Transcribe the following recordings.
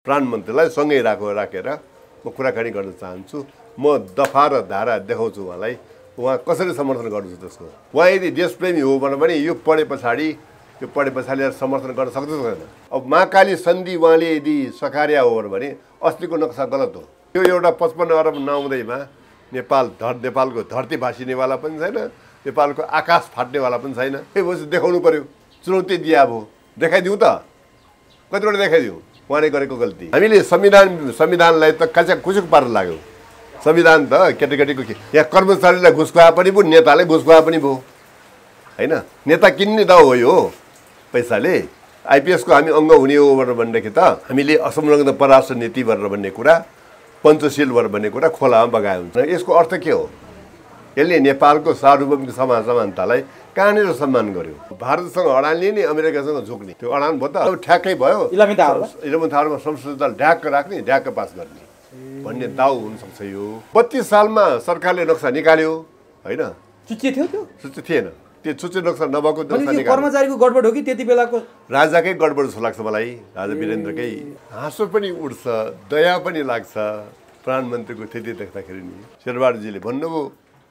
प्रधानमन्त्रीलाई सँगै राखेर म कुराकानी गर्न चाहन्छु। म दफा र धारा देखाउँछु उहाँलाई, उहाँ कसरी समर्थन गर्नुहुन्छ त्यसको। उहाँ यदि देशप्रेमी हो भने पनि यो पढे पछाडि समर्थन गर्न सक्छ छैन। अब महाकाली सन्धि उहाँले यदि सकार्या हो भने अस्तिको नक्सा गलत हो। यो एउटा 55 अरब नआउँदैमा नेपालको धरती भाँसिनेवाला पनि छैन, नेपालको आकाश फाट्नेवाला पनि छैन। त्यसपछि देखाउनु पर्यो, चुनौती दिए अब देखाइदिउँ त, कतिवटा देखाइदिउँ उहाँले गरेको गल्ती। हामीले संविधानलाई त काचा कुचुक पार्न लाग्यो। संविधान त केटाकेटीको यहाँ कर्मचारीलाई घुस खुवाए पनि भयो, नेताले घुस खुवाए पनि भयो होइन। नेता किन्ने दाउ हो यो पैसाले। आइपिएसको हामी अङ्ग हुने हो भनेदेखि त हामीले असंलग्न परराष्ट्र नीति भन्ने कुरा, पञ्चशील भन्ने कुरा खोलामा बगाए हुन्छ। यसको अर्थ के हो? यसले नेपालको सार्वभौमिक समानतालाई कहाँनिर सम्मान गर्यो? भारतसँग अडाल्ने नि अमेरिकासँग झुक्ने, त्यो अडान भयो त अब ठ्याक्कै भयो। 11 थारमा संसदीय दल ढ्याक्क राख्ने, ढ्याक्क पास गर्ने भन्ने दाउ हुनसक्छ यो। 32 सालमा सरकारले नक्सा निकाल्यो होइन, चुच्चे थियो त्यो? चुच्चे थिएन, त्यो चुच्चे नक्सा नभएको नक्सा निकाल्यो। कर्मचारीको गडबड हो कि त्यति बेलाको राजाकै गडबड जस्तो लाग्छ मलाई। राजा वीरेन्द्रकै हाँसो पनि उठ्छ, दया पनि लाग्छ प्रधानमन्त्रीको स्थिति देख्दाखेरि नि। शेरबहादुरजीले भन्नुभयो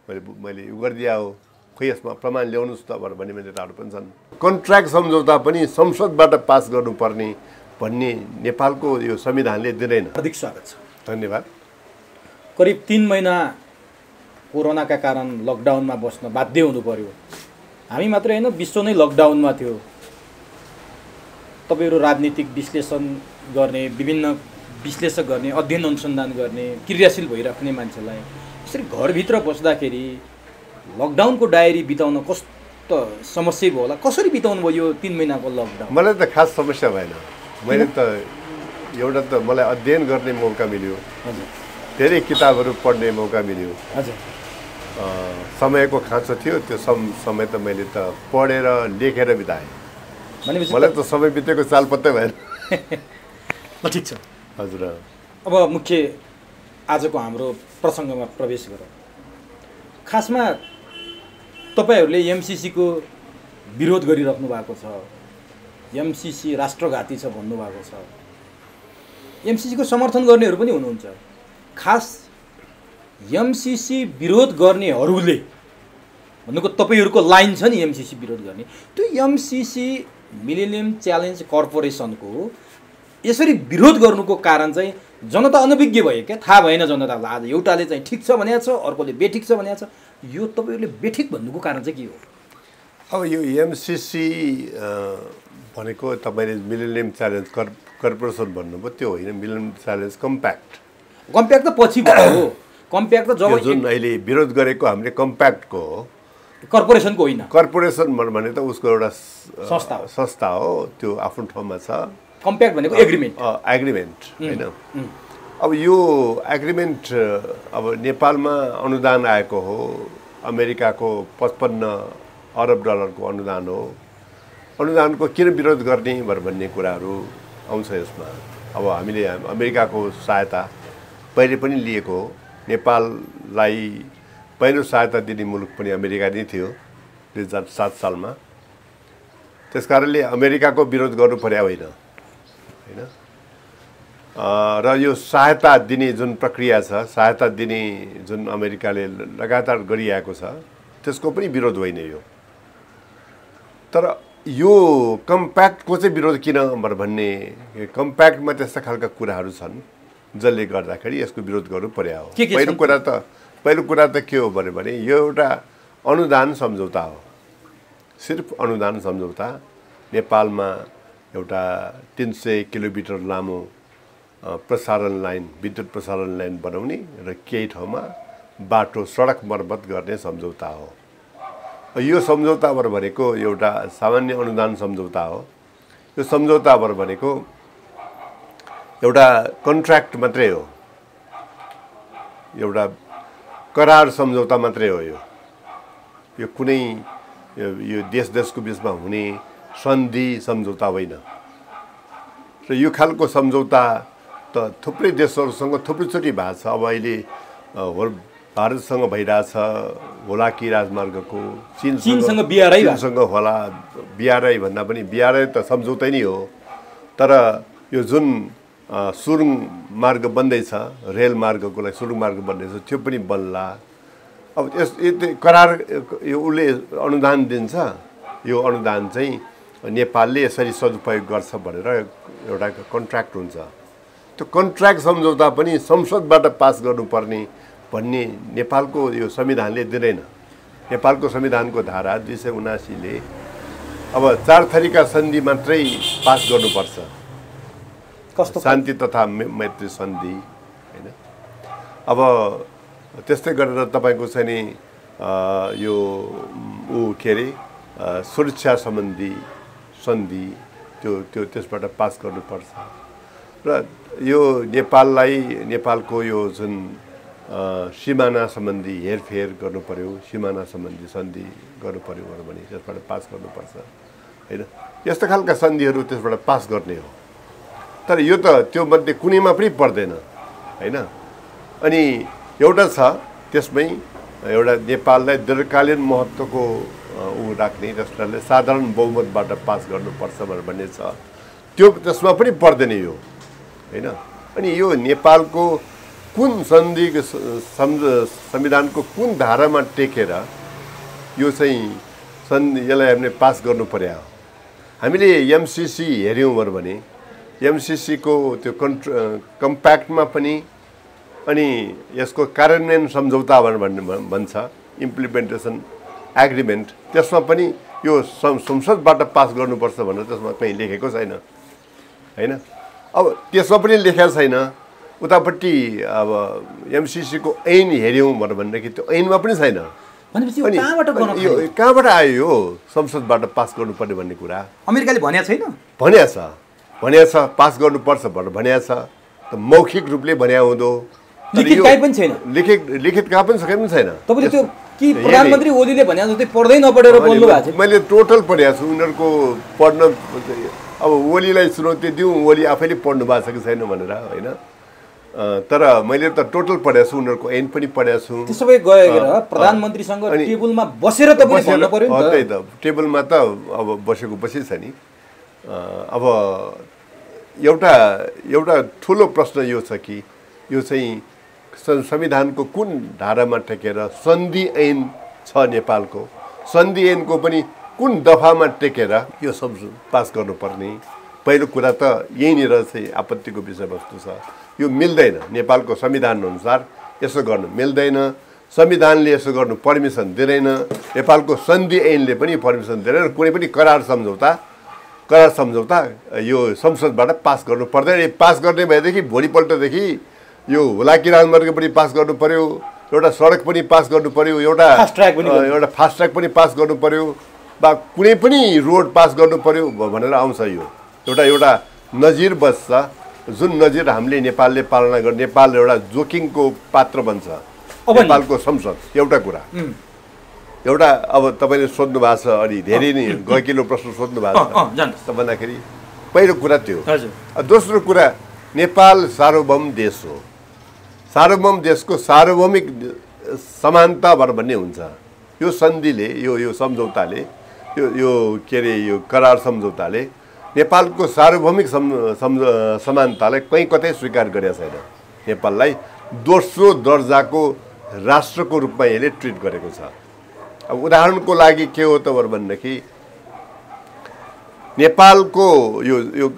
मैले यो गरिदिया हो, खोइ यसमा प्रमाण ल्याउनुहोस् त भन्ने नेताहरू पनि छन्। कन्ट्र्याक्ट सम्झौता पनि संसदबाट पास गर्नुपर्ने भन्ने नेपालको यो संविधानले दिँदैन। हार्दिक स्वागत छ। धन्यवाद। करिब 3 महिना कोरोनाका कारण लकडाउनमा बस्न बाध्य हुनु पर्यो। हामी मात्रै होइन, विश्व नै लकडाउनमा थियो। तपाईँहरू राजनीतिक विश्लेषण गर्ने, विभिन्न विश्लेषक गर्ने, अध्ययन अनुसन्धान गर्ने, क्रियाशील भइराख्ने मान्छेलाई यसरी घरभित्र बस्दाखेरि लकडाउनको डायरी बिताउन कस्तो समस्या भयो होला? कसरी बिताउनु भयो यो 3 महिनाको लकडाउन? मलाई त खास समस्या भएन। मैले त एउटा त मलाई अध्ययन गर्ने मौका मिल्यो, धेरै किताबहरू पढ्ने मौका मिल्यो। समयको खाँचो थियो, त्यो समय त मैले त पढेर लेखेर बिताएँ। मलाई त समय बितेको चाल पत्तै भएन। ठिक छ हजुर। अब मुख्य आजको हाम्रो प्रसङ्गमा प्रवेश गरौँ। खासमा तपाईँहरूले एमसिसीको विरोध गरिराख्नु भएको छ, एमसिसी राष्ट्रघाती छ भन्नुभएको छ। एमसिसीको समर्थन गर्नेहरू पनि हुनुहुन्छ। खास एमसिसी विरोध गर्नेहरूले भन्नुको तपाईँहरूको लाइन छ नि, एमसिसी विरोध गर्ने, त्यो एमसिसी मिलेनियम च्यालेन्ज कर्पोरेसनको यसरी विरोध गर्नुको कारण चाहिँ जनता अनभिज्ञ भयो क्या? थाहा भएन जनतालाई। आज एउटाले चाहिँ ठिक छ भनेको छ, अर्कोले बेठिक छ भनेको छ। यो तपाईँहरूले बेठिक भन्नुको कारण चाहिँ के हो? अब यो एमसिसी भनेको तपाईँले मिलेनियम च्यालेन्ज कर्पोरेसन भन्नुभयो, त्यो होइन। मिलेनियम च्यालेन्ज कम्प्याक्ट त पछि भयो। कम्प्याक्ट त जब जुन अहिले विरोध गरेको हामीले कम्प्याक्टको हो, कर्पोरेसनको होइन। कर्पोरेसन भने त उसको एउटा संस्था हो, त्यो आफ्नो ठाउँमा छ। कम्प्याक्ट भनेको एग्रिमेन्ट होइन। अब यो एग्रिमेन्ट अब नेपालमा अनुदान आएको हो, अमेरिकाको 55 अरब डलरको अनुदान हो। अनुदानको किन विरोध गर्ने भन्ने कुराहरू आउँछ यसमा। अब हामीले अमेरिकाको सहायता पहिले पनि लिएको हो। नेपाललाई पहिलो सहायता दिने मुलुक पनि अमेरिका नै थियो 2007 सालमा। त्यसकारणले अमेरिकाको विरोध गर्नु पर्या होइन। र यो सहायता दिने जुन प्रक्रिया छ, सहायता दिने जुन अमेरिकाले लगातार गरिआएको छ, त्यसको पनि विरोध होइन यो। तर यो कम्प्याक्टको चाहिँ विरोध किन भन्ने, कम्प्याक्टमा त्यस्ता खालका कुराहरू छन् जसले गर्दाखेरि यसको विरोध गर्नु पर्या हो। पहिलो कुरा त के हो भने यो एउटा अनुदान सम्झौता हो। सिर्फ अनुदान सम्झौता। नेपालमा एउटा 300 किलोमिटर लामो प्रसारण लाइन, विद्युत प्रसारण लाइन बनाउने र केही ठाउँमा बाटो सडक मर्मत गर्ने सम्झौता हो। यो सम्झौता भनेको एउटा सामान्य अनुदान सम्झौता हो। यो सम्झौता भनेको एउटा कन्ट्र्याक्ट मात्रै हो, एउटा करार सम्झौता मात्रै हो। यो कुनै यो देशको बिचमा हुने सन्धि सम्झौता होइन। र यो खालको सम्झौता त थुप्रै देशहरूसँग थुप्रैचोटि भएको छ। अब अहिले भारतसँग भइरहेछ होलाकी राजमार्गको, चीनसँग होला। बिआरआई भन्दा पनि बिआरआई त सम्झौता नै हो। तर यो जुन सुरुङ मार्ग बन्दैछ, रेल मार्गको लागि सुरुङ मार्ग बन्दैछ, त्यो पनि बन्ला। अब करार यो उसले अनुदान दिन्छ, यो अनुदान चाहिँ नेपालले यसरी सदुपयोग गर्छ भनेर एउटा कन्ट्र्याक्ट हुन्छ। त्यो कन्ट्र्याक्ट सम्झौता पनि संसदबाट पास गर्नुपर्ने भन्ने नेपालको यो संविधानले दिँदैन। नेपालको संविधानको धारा 279ले अब 4 थरीका सन्धि मात्रै पास गर्नुपर्छ। कस्तो शान्ति तथा मैत्री सन्धि हैन। अब त्यस्तै गरेर तपाईँको चाहिँ नि यो के अरे सुरक्षा सम्बन्धी सन्धि त्यो त्यसबाट पास गर्नुपर्छ। र यो नेपालको यो जुन सिमाना सम्बन्धी हेरफेर गर्नु पर्यो, सिमाना सम्बन्धी सन्धि गर्नु पर्यो भने त्यसबाट पास गर्नुपर्छ हैन। यस्तो खालका सन्धिहरू त्यसबाट पास गर्ने हो। तर यो त त्यो मध्ये कुनैमा पनि पर्दैन हैन। अनि एउटा छ त्यसमै एउटा नेपाललाई दीर्घकालीन महत्त्वको राख्ने, त्यसले साधारण बहुमतबाट पास गर्नुपर्छ भन्ने छ, त्यो त्यसमा पनि पर्दैन यो हैन। अनि यो नेपालको कुन सन्धिको संविधानको कुन धारामा टेकेर यो चाहिँ यसलाई हामीले पास गर्नु पर्यो। हामीले एमसीसी हेऱ्यौँ भने एमसीसीको त्यो कम्प्याक्टमा पनि अनि यसको कार्यान्वयन सम्झौता भन्छ, इम्प्लिमेन्टेसन एग्रिमेन्ट, त्यसमा पनि यो संसदबाट पास गर्नुपर्छ भनेर त्यसमा कहीँ लेखेको छैन हैन। अब त्यसमा पनि लेखेको छैन। उतापट्टि अब एमसीसीको ऐन हेऱ्यौँ भनेदेखि त्यो ऐनमा पनि छैन। अनि यो कहाँबाट आयो यो संसदबाट पास गर्नुपर्ने भन्ने कुरा? अमेरिकाले भनेको छैन? भनेको छ पास गर्नुपर्छ भनेर भनेको छ। त मौखिक रूपले भन्या हुँदो, लिखित कहीँ पनि छैन। लिखित कहाँ पनि छैन। तपाईँले त्यो कि प्रधानमन्त्री ओलीले भने जस्तै पढ्दै नपढेर बोल्नु भएको छ? मैले टोटल पढेको छु। उनीहरूको पढ्न अब ओलीलाई चुनौती दिउँ, ओली आफैले पढ्नु भएको छ कि छैन भनेर होइन। तर मैले त टोटल पढेको छु, उनीहरूको ऐन पनि पढेको छु। त्यसो भए गएर प्रधानमन्त्रीसँग टेबलमा बसेर त पनि भन्नु पर्यो नि त। त्यही त टेबलमा त अब बसेको बसेछ नि। अब एउटा ठुलो प्रश्न यो छ कि यो चाहिँ संविधानको कुन धारामा टेकेर सन्धि ऐन छ नेपालको, सन्धि ऐनको पनि कुन दफामा टेकेर यो सब पास गर्नुपर्ने। पहिलो कुरा त यहीँनिर चाहिँ आपत्तिको विषयवस्तु छ। यो मिल्दैन, नेपालको संविधान अनुसार यसो गर्नु मिल्दैन। संविधानले यसो गर्नु पर्मिसन दिँदैन, नेपालको सन्धि ऐनले पनि पर्मिसन दिँदैन। कुनै पनि करार सम्झौता यो संसदबाट पास गर्नु पर्दैन। पास गर्ने भएदेखि भोलिपल्टदेखि यो हुलाकी राजमार्ग पनि पास गर्नु पर्यो, एउटा सडक पनि पास गर्नु पर्यो, एउटा फास्ट ट्र्याक पनि पास गर्नु पर्यो, वा कुनै पनि रोड पास गर्नु पर्यो भनेर आउँछ। यो एउटा नजिर बस्छ, जुन नजिर हामीले नेपालले पालना गर्ने, नेपाल एउटा जोखिमको पात्र बन्छ नेपालको संसद। एउटा कुरा एउटा अब तपाईँले सोध्नु भएको छ, अलि धेरै नै गहिलो प्रश्न सोध्नु भएको छ भन्दाखेरि पहिलो कुरा त्यो। दोस्रो कुरा, नेपाल सार्वभौम देश हो। सार्वभौम देशको सार्वभौमिक समानता भन्ने हुन्छ। यो सन्धिले यो सम्झौताले यो के अरे यो करार सम्झौताले नेपालको सार्वभौमिक समानतालाई कहीँ कतै स्वीकार गरेका छैन। नेपाललाई दोस्रो दर्जाको राष्ट्रको रूपमा यसले ट्रिट गरेको छ। अब उदाहरणको लागि के हो त भनेदेखि नेपालको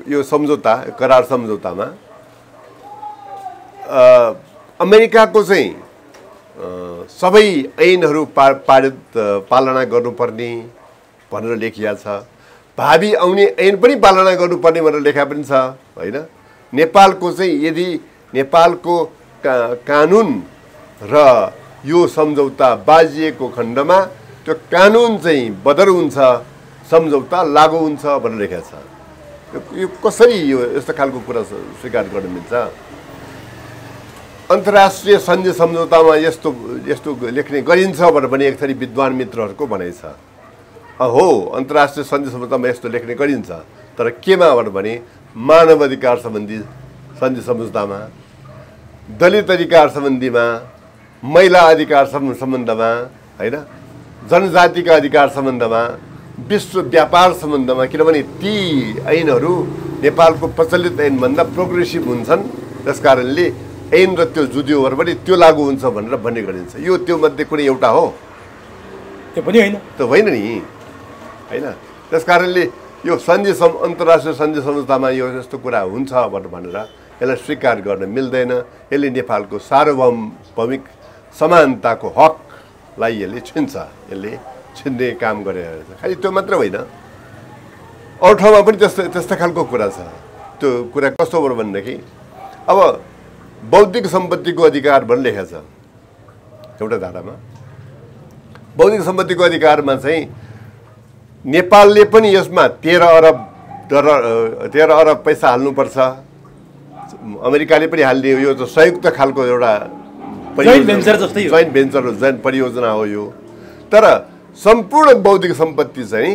यो सम्झौता, करार सम्झौतामा अमेरिकाको चाहिँ सबै ऐनहरू पालना गर्नुपर्ने भनेर लेखिया छ। भावी आउने ऐन पनि पालना गर्नुपर्ने भनेर लेखा पनि छ होइन। नेपालको चाहिँ यदि नेपालको कानुन र यो सम्झौता बाजिएको खण्डमा त्यो कानुन चाहिँ बदर हुन्छ, सम्झौता लागू हुन्छ भनेर लेखेको छ। यो कसरी यस्तो खालको कुरा स्वीकार गर्न मिल्छ? अन्तर्राष्ट्रिय सन्धि सम्झौतामा यस्तो लेख्ने गरिन्छ भनेर पनि एक थरी विद्वान मित्रहरूको भनाइ छ। हो, अन्तर्राष्ट्रिय सन्धि सम्झौतामा यस्तो लेख्ने गरिन्छ, तर केमा भने मानव अधिकार सम्बन्धी सन्धि सम्झौतामा, दलित अधिकार सम्बन्धीमा, महिला अधिकार सम्बन्धमा होइन, जनजातिका अधिकार सम्बन्धमा, विश्व व्यापार सम्बन्धमा, किनभने ती ऐनहरू नेपालको प्रचलित ऐनभन्दा प्रोग्रेसिभ हुन्छन्, त्यस कारणले ऐन र त्यो जुदियोहरू पनि त्यो लागू हुन्छ भनेर भन्ने गरिन्छ। यो त्यो मध्ये कुनै एउटा हो? त्यो पनि होइन, त होइन नि, होइन। त्यस कारणले यो अन्तर्राष्ट्रिय सन्धि संस्थामा यो यस्तो कुरा हुन्छ भनेर यसलाई स्वीकार गर्न मिल्दैन। यसले नेपालको सार्वभौमिक समानताको हकलाई यसले छिन्ने काम गरेको छ। खालि त्यो मात्र होइन, अरू ठाउँमा पनि त्यस्तो खालको कुरा छ। त्यो कुरा कस्तो हो भनेदेखि अब बौद्धिक सम्पत्तिको अधिकार भन्ने लेखेको छ एउटा धारामा। बौद्धिक सम्पत्तिको अधिकारमा चाहिँ नेपालले पनि यसमा 13 अरब पैसा हाल्नुपर्छ, अमेरिकाले पनि हाल्ने, यो त संयुक्त खालको एउटा जोइन्ट भेन्चर परियोजना हो यो। तर सम्पूर्ण बौद्धिक सम्पत्ति चाहिँ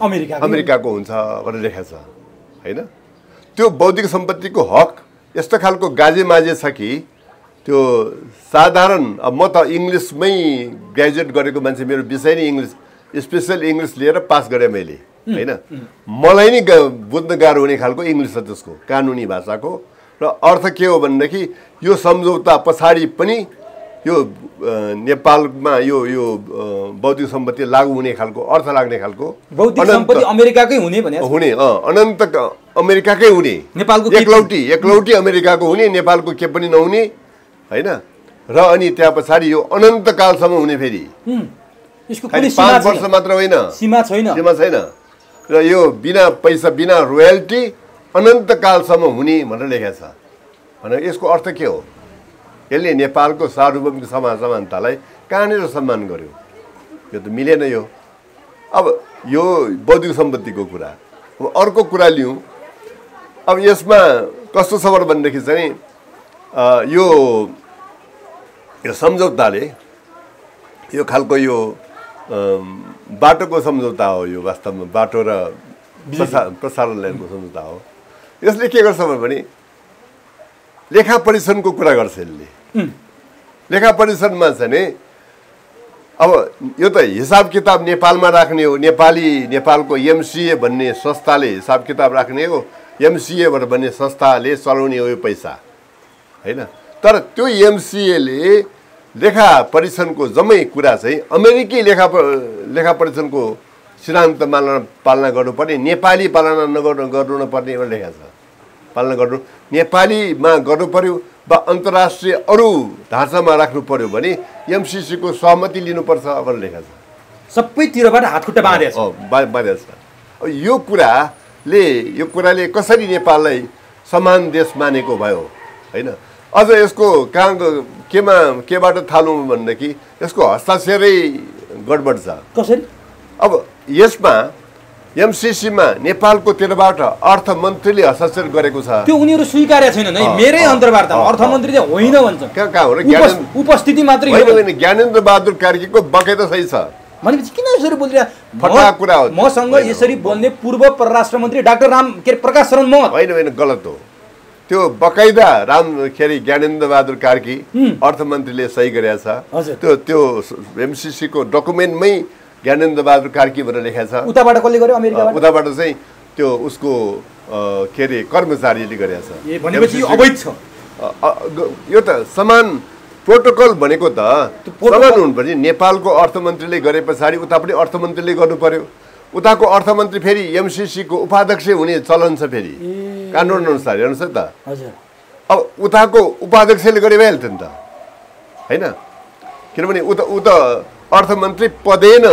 अमेरिकाको हुन्छ भनेर लेखेको छ, होइन। त्यो बौद्धिक सम्पत्तिको हक यस्तो खालको गाजेमाजे छ कि त्यो साधारण, अब म त इङ्ग्लिसमै ग्रेजुएट गरेको मान्छे, मेरो विषय नै इङ्ग्लिस, स्पेसल इङ्ग्लिस लिएर पास गरेँ मैले, होइन। मलाई नै बुझ्न गाह्रो हुने खालको इङ्ग्लिस छ त्यसको, कानुनी भाषाको। र अर्थ के हो भनेदेखि यो सम्झौता पछाडि पनि यो नेपालमा यो बौद्धिक सम्पत्ति लागू हुने खालको, अर्थ लाग्ने खालको बौद्धिक सम्पत्ति अमेरिकाकै हुने भने अनन्त अमेरिकाकै हुने, नेपालको एकलौटी अमेरिकाको हुने, नेपालको के पनि नहुने, होइन। र अनि त्यहाँ पछाडि यो अनन्तकालसम्म हुने, फेरि 5 वर्ष मात्र होइन, सीमा छैन। र यो बिना पैसा, बिना रोयल्टी अनन्तकालसम्म हुने भनेर लेखेको छ। भने यसको अर्थ के हो? यसले नेपालको सार्वभौमिक समानतालाई कहाँनिर सम्मान गर्यो? यो त मिलेन यो। अब यो बौद्धिक सम्पत्तिको कुरा। अब अर्को कुरा लिउँ। अब यसमा कस्तो छ भनेदेखि चाहिँ यो सम्झौताले यो खालको यो बाटोको सम्झौता हो, यो वास्तवमा बाटो र प्रसारण लाइनको सम्झौता हो। यसले के गर्छ भने लेखा परीक्षणको कुरा गर्छ यसले। लेखा परीक्षणमा चाहिँ नि अब यो त हिसाब किताब नेपालमा राख्ने हो, नेपालको एमसिए भन्ने संस्थाले हिसाब किताब राख्ने हो, एमसिए भन्ने संस्थाले चलाउने हो यो पैसा, होइन। तर त्यो एमसिएले लेखा परीक्षणको जम्मै कुरा चाहिँ अमेरिकी लेखा परीक्षणको सिद्धान्त पालना गर्नुपर्ने, नेपाली पालना गर्नु नपर्ने एउटा लेखा छ। पालना गर्नु नेपालीमा गर्नु पर्यो वा अन्तर्राष्ट्रिय अरू ढाँचामा राख्नु पर्यो भने एमसिसीको सहमति लिनुपर्छ भनेर लेखा छ। सबैतिरबाट हातखुट्टा बाँधेको छ। अब यो कुराले कसरी नेपाललाई समान देश मानेको भयो, होइन। अझ यसको केबाट थालौँ भनेदेखि यसको हस्ताक्षरै गडबड छ। कसरी? अब यसमा एमसिसीमा नेपालको तर्फबाट अर्थमन्त्रीले हस्ताक्षर गरेको छ। त्यो उनीहरू स्वीकार्या छैनन् है। मेरै अन्तर्वार्तामा अर्थमन्त्रीले होइन भन्छ। कहाँ हो र? उपस्थिति मात्रै होइन, ज्ञानेन्द्र बहादुर कार्कीको बकाइदा सही छ। भनेपछि किन यसरी बोलिरहेको? फटा कुरा हो। मसँग यसरी बोल्ने पूर्व परराष्ट्र मन्त्री डाक्टर प्रकाश शरण महत होइन, गलत हो त्यो। बकाइदा ज्ञानेन्द्र बहादुर कार्की अर्थमन्त्रीले सही गरेको छ। त्यो एमसिसीको डकुमेन्टमै ज्ञानेन्द्र बहादुर कार्की भनेर लेखेको छ। उताबाट कसले गर्यो? अमेरिकाबाट। उताबाट चाहिँ त्यो उसको कर्मचारीले गरेको छ। भनेपछि अवैध छ यो त। समान प्रोटोकल भनेको त समान हुनुपर्छ। नेपालको अर्थमन्त्रीले गरे पछाडि उता पनि अर्थमन्त्रीले गर्नु पर्यो। उताको अर्थमन्त्री फेरि एमसिसीको उपाध्यक्ष हुने चलन छ फेरि कानुन अनुसार। हेर्नुहोस् है त। अब उताको उपाध्यक्षले गरे भइहाल्थ्यो नि त, होइन। किनभने उता अर्थमन्त्री पदेन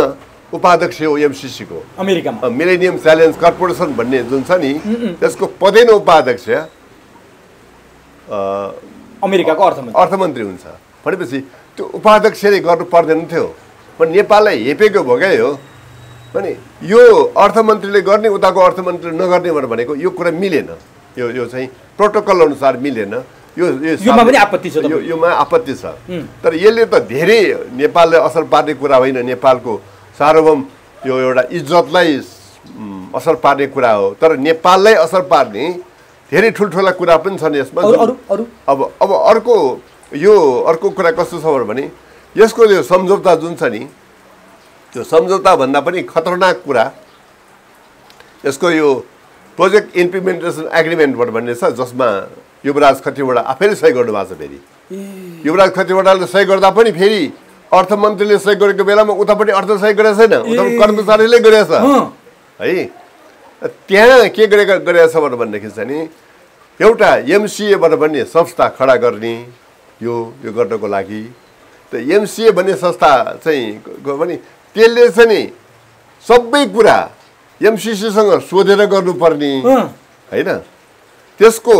उपाध्यक्ष हो एमसिसीको, अमेरिकामा मिलेनियम च्यालेन्ज कर्पोरेसन भन्ने जुन छ नि, त्यसको पदेन उपाध्यक्ष अमेरिकाको अर्थमन्त्री हुन्छ। भनेपछि त्यो उपाध्यक्षले गर्नु पर्दैन थियो। नेपाललाई हेपेको भोगाइ हो। अनि यो अर्थमन्त्रीले गर्ने, उताको अर्थमन्त्रीले नगर्ने भनेको यो कुरा मिलेन। यो चाहिँ प्रोटोकल अनुसार मिलेन। योमा पनि आपत्ति छ। योमा आपत्ति छ। तर यसले त धेरै नेपाललाई असर पार्ने कुरा होइन। नेपालको सार्वभौम यो एउटा इज्जतलाई असर पार्ने कुरा हो। तर नेपाललाई असर पार्ने धेरै ठुल्ठुला कुरा पनि छन् यसमा। अब अर्को कुरा कस्तो छ भने यसको यो सम्झौता जुन छ नि, त्यो सम्झौता भन्दा पनि खतरनाक कुरा यसको यो प्रोजेक्ट इम्प्लिमेन्टेसन एग्रिमेन्टबाट भन्ने छ जसमा युवराज खतिवडा आफैले सही गर्नु भएको छ। फेरि युवराज खतिवडाले सही गर्दा पनि फेरि अर्थमन्त्रीले सही गरेको बेलामा उतापट्टि अर्थ सही गरेको छैन, उतापट्टि कर्मचारीले गरेको छ है। त्यहाँ के गरेको छ भनेदेखि चाहिँ नि एउटा एमसिएबाट भन्ने संस्था खडा गर्ने यो गर्नको लागि। त एमसिए भन्ने संस्था चाहिँ भने त्यसले चाहिँ नि सबै कुरा एमसिसीसँग सोधेर गर्नुपर्ने होइन। त्यसको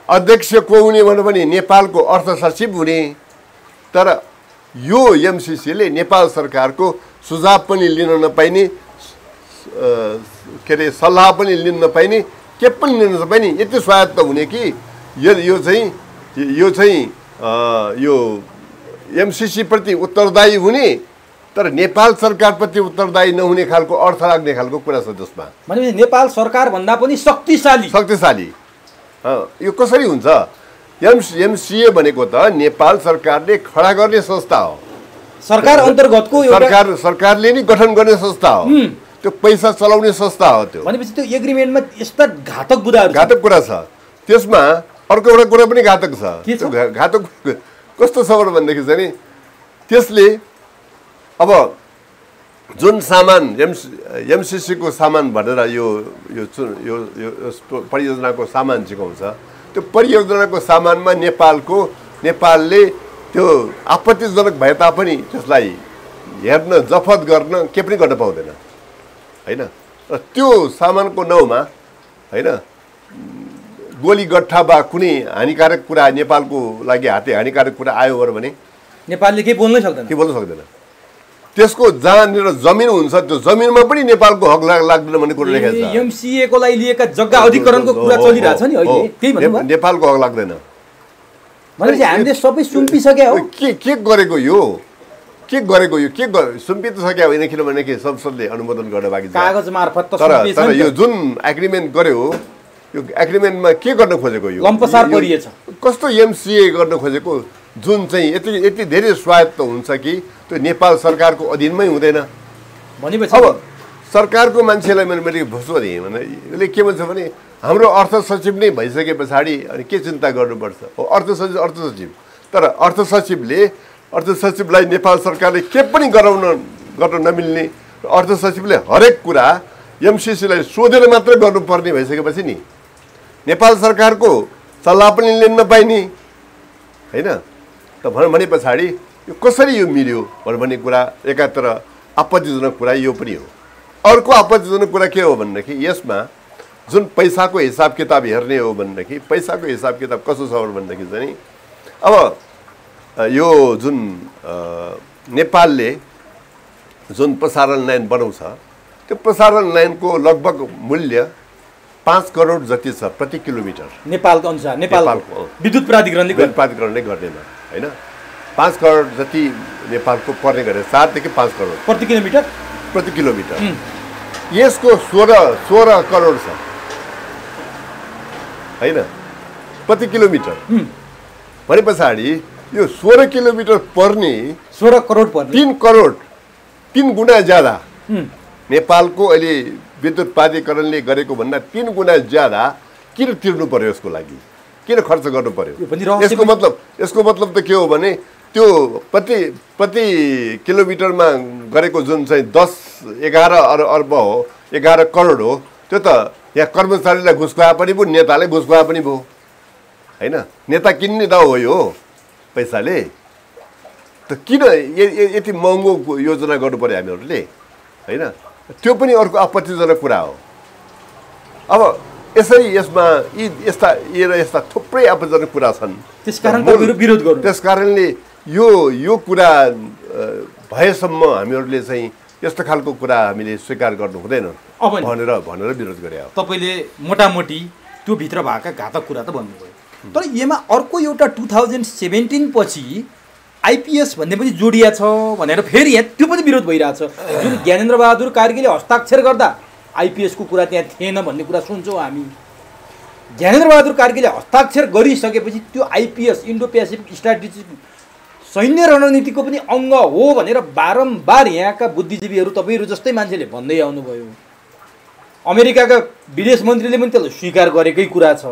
अध्यक्ष को हुने भन्नु पनि नेपालको अर्थ सचिव हुने। तर यो एमसिसीले नेपाल सरकारको सुझाव पनि लिन नपाइने, के अरे सल्लाह पनि लिन नपाइने, के पनि लिन नपाइने, यति स्वायत्त हुने कि यो चाहिँ यो एमसिसी प्रति उत्तरदायी हुने तर नेपाल सरकारप्रति उत्तरदायी नहुने खालको अर्थ लाग्ने खालको कुरा छ जसमा। भनेपछि नेपाल सरकार भन्दा पनि शक्तिशाली यो कसरी हुन्छ? एमसिए भनेको त नेपाल सरकारले खडा गर्ने संस्था हो, सरकार अन्तर्गतको सरकारले नै गठन गर्ने संस्था हो, त्यो पैसा चलाउने संस्था हो। त्यो भनेपछि त्यो एग्रिमेन्टमा यस्ता घातक कुरा छ। त्यसमा अर्को एउटा कुरा पनि घातक छ। घातक कस्तो छ भनेदेखि चाहिँ नि त्यसले अब जुन सामान एमसिसीको सामान भनेर यो परियोजनाको सामान सिकाउँछ, त्यो परियोजनाको सामानमा नेपालले त्यो आपत्तिजनक भए तापनि त्यसलाई हेर्न जफत गर्न के पनि गर्न पाउँदैन होइन। र त्यो सामानको नाउँमा होइन गोली गट्ठा वा कुनै हानिकारक कुरा नेपालको लागि हानिकारक कुरा आयो भने नेपालले केही बोल्नै सक्दैन। त्यसको जहाँनिर जमिन हुन्छ त्यो जमिनमा पनि नेपालको हक लाग्दैन भन्ने कुरो लेखेको छ। एमसिए को लागि लिएका जग्गा अधिकरणको कुरा चलिरहेछ नि अहिले, त्यही भन्नु नेपालको हक लाग्दैन भनेपछि हामीले सबै सुम्पिसक्या हो। के गरेको यो सुम्पि त सक्या होइन, किनभने के संसदले अनुमोदन गर्न बाँकी छ कागज मार्फत। तर यो जुन एग्रिमेन्ट गर्यो यो एग्रिमेन्टमा के गर्न खोजेको यो लम्पसार परिएछ। कस्तो एमसिए गर्न खोजेको जुन चाहिँ यति धेरै स्वायत्त हुन्छ कि त्यो नेपाल सरकारको अधीनमै हुँदैन। भनेपछि अब सरकारको मान्छेलाई मैले भुसो दिएँ भने यसले के भन्छ भने हाम्रो अर्थ सचिव नै भइसके पछाडि अनि के चिन्ता गर्नुपर्छ? हो अर्थ सचिव तर अर्थ सचिवलाई नेपाल सरकारले के पनि गर्न नमिल्ने, अर्थ सचिवले हरेक कुरा एमसिसीलाई सोधेर मात्र गर्नुपर्ने भइसकेपछि नि नेपाल सरकारको सल्लाह पनि लिन नपाइने होइन। त भने पछाडि यो कसरी यो मिल्यो भन्ने कुरा एकातिर आपत्तिजनक कुरा यो पनि हो। अर्को आपत्तिजनक कुरा के हो भनेदेखि यसमा जुन पैसाको हिसाब किताब हेर्ने हो भनेदेखि पैसाको हिसाब किताब कसो छ भनेदेखि चाहिँ अब यो जुन नेपालले जुन प्रसारण लाइन बनाउँछ त्यो प्रसारण लाइनको लगभग मूल्य 5 करोड जति छ प्रति किलोमिटर नेपालको अनुसार। नेपालको विद्युत प्राधिकरणले गर्नेमा होइन 5 करोड जति नेपालको पर्ने गरे 7 देखि 5 करोड प्रति किलोमिटर। यसको 16 करोड छ होइन प्रति किलोमिटर। भने पछाडि यो 16 किलोमिटर पर्ने 16 करोड पर्ने 3 गुणा ज्यादा नेपालको अहिले विद्युत प्राधिकरणले गरेको भन्दा 3 गुणा ज्यादा किन तिर्नु पर्यो? यसको लागि किन खर्च गर्नु पर्यो? यसको मतलब त के हो भने त्यो प्रति किलोमिटरमा गरेको जुन चाहिँ 10-11 अर्ब हो 11 करोड हो त्यो त यहाँ कर्मचारीलाई घुस खुवाए पनि भयो, नेताले घुस खुवाए पनि भयो होइन। नेता किन्ने त हो यो पैसाले। त किन यति महँगो योजना गर्नु पर्यो हामीहरूले होइन? त्यो पनि अर्को आपत्तिजनक कुरा हो। अब यसरी यसमा यस्ता थुप्रै आपत्तिजनक कुरा छन्। त्यसकारणले यो कुरा भएसम्म हामीहरूले चाहिँ यस्तो खालको कुरा हामीले स्वीकार गर्नु हुँदैन भनेर विरोध गरे। तपाईँले मोटामोटी त्यो भित्र भएका घातक कुरा त भन्नुभयो, तर यसमा अर्को एउटा 2017 पछि आइपिएस भन्ने पनि जोडिया छ भनेर फेरि यहाँ त्यो पनि विरोध भइरहेछ। जुन ज्ञानेन्द्र बहादुर कार्कीले हस्ताक्षर गर्दा आइपिएसको कुरा त्यहाँ थिएन भन्ने कुरा सुन्छौँ हामी। ज्ञानेन्द्र बहादुर कार्कीले हस्ताक्षर गरिसकेपछि त्यो आइपिएस इन्डो पेसिफिक स्ट्राटेजिक सैन्य रणनीतिको पनि अङ्ग हो भनेर बारम्बार यहाँका बुद्धिजीवीहरू तपाईँहरू जस्तै मान्छेले भन्दै आउनुभयो। अमेरिकाका विदेश मन्त्रीले पनि त्यसलाई स्वीकार गरेकै कुरा छ।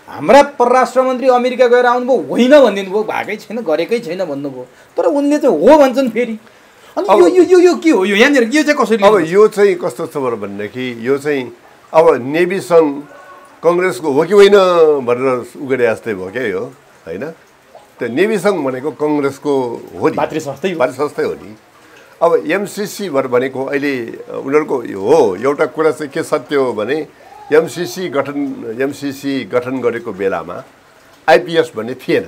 हाम्रा परराष्ट्र मन्त्री अमेरिका गएर आउनुभयो, होइन भनिदिनु भयो, भएकै छैन, गरेकै छैन भन्नुभयो। तर उनले चाहिँ हो भन्छन् फेरि। अनि यो के हो? यो यहाँनिर यो चाहिँ कसरी? अब यो चाहिँ कस्तो छ भनेदेखि यो चाहिँ अब नेभी सङ्घ कङ्ग्रेसको हो कि होइन भनेर उगडे जस्तै भयो क्या यो, होइन? त्यो नेभी सङ्घ भनेको कङ्ग्रेसको हो नि, भातृ संस्थै हो नि। अब एमसिसी भनेको अहिले उनीहरूको हो। एउटा कुरा चाहिँ के सत्य हो भने एमसिसी गठन गरेको बेलामा आइपिएस भन्ने थिएन,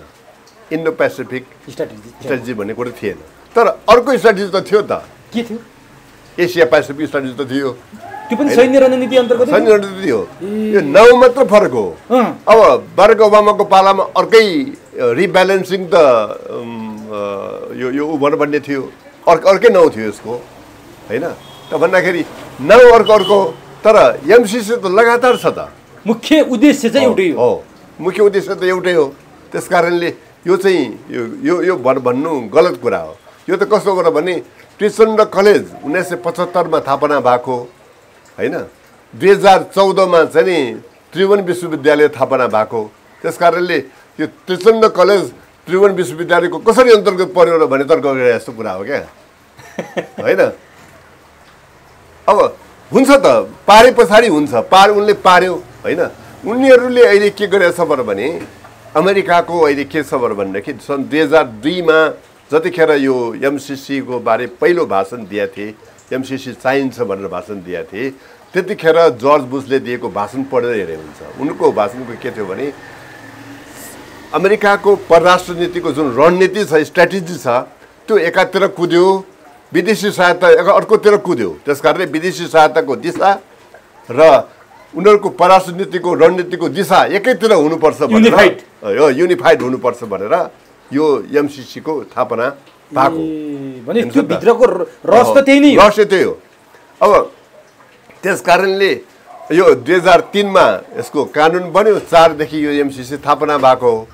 इन्डो पेसिफिक स्ट्राटेजी भन्ने कुरो थिएन। तर अर्को स्ट्राटेजी त थियो त। के थियो? एसिया पेसिफिक स्ट्राटेजी त थियो। त्यो पनि सैन्य रणनीति अन्तर्गत थियो। यो नाउँ मात्र फरक हो। अब बाराक ओबामाको पालामा अर्कै रिब्यालेन्सिङ त यो भन्ने थियो, अर्कै नाउँ थियो यसको, होइन? त भन्दाखेरि नाउँ अर्को, तर एमसिसी त लगातार छ त। मुख्य उद्देश्य चाहिँ एउटै हो। मुख्य उद्देश्य त एउटै हो। त्यस कारणले यो चाहिँ यो भन्नु गलत कुरा हो। यो त कस्तो कुरा भने त्रिचण्ड कलेज 1975 स्थापना भएको, होइन? 2014 चाहिँ नि त्रिभुवन विश्वविद्यालय स्थापना भएको। त्यस कारणले यो त्रिचण्ड कलेज त्रिभुवन विश्वविद्यालयको कसरी अन्तर्गत पर्यो र भने तर्क गरे जस्तो कुरा हो क्या, होइन? अब हुन्छ त, पारे पछाडि हुन्छ, उनले पार्यो, होइन? उनीहरूले अहिले के गरेछ भने अमेरिकाको अहिले के छ भनेदेखि सन् 2002 जतिखेर यो एमसिसीको बारे पहिलो भाषण दिएका थिए, एमसिसी चाहिन्छ भनेर भाषण दिएका थिए, त्यतिखेर जर्ज बुसले दिएको भाषण पढेर हेरे हुन्छ। उनको भाषणको के थियो भने अमेरिकाको परराष्ट्र नीतिको जुन रणनीति छ, स्ट्राटेजी छ, त्यो एकातिर कुद्यो, विदेशी सहायता अर्कोतिर कुद्यो। त्यसकारणले विदेशी सहायताको दिशा र उनीहरूको परराष्ट्र नीतिको रणनीतिको दिशा एकैतिर हुनुपर्छ भनेर, युनिफाइड हुनुपर्छ भनेर यो एमसिसीको स्थापना भएको। भने त्यो भित्रको रहस्य त्यही नै हो। रहस्य त्यही हो। अब त्यस कारणले यो 2003 यसको कानुन बन्यो, 4 देखि यो एमसिसी स्थापना भएको हो।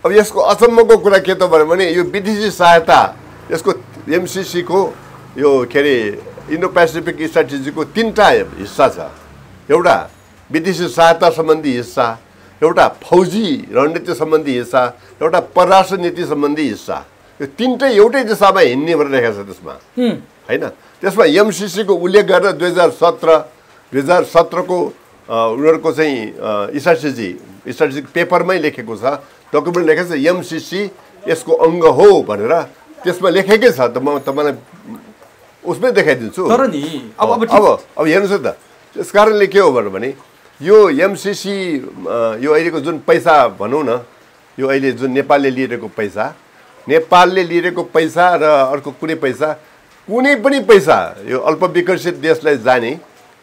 अब यसको अचम्मको कुरा के त भने यो विदेशी सहायता यसको एमसिसीको यो के अरे इन्डो पेसिफिक स्ट्राटेजीको 3टा हिस्सा छ। एउटा विदेशी सहायता सम्बन्धी हिस्सा, एउटा फौजी रणनीति सम्बन्धी हिस्सा, एउटा परराष्ट्र नीति सम्बन्धी हिस्सा। यो 3टै एउटै दिशामा हिँड्ने भनेर लेखेको छ त्यसमा, होइन? त्यसमा एमसिसीको उल्लेख गरेर 2017 को उनीहरूको चाहिँ स्ट्राटेजिक पेपरमै लेखेको छ, डकुमेन्ट लेखेको छ, एमसिसी यसको अङ्ग हो भनेर त्यसमा लेखेकै छ। त म तपाईँलाई उसमै देखाइदिन्छु। तर नि अब हेर्नुहोस् त, त्यस कारणले के हो भने यो एमसिसी यो अहिलेको जुन पैसा भनौँ न, यो अहिले जुन नेपालले लिएको पैसा र अर्को कुनै पनि पैसा यो अल्पविकसित देशलाई जाने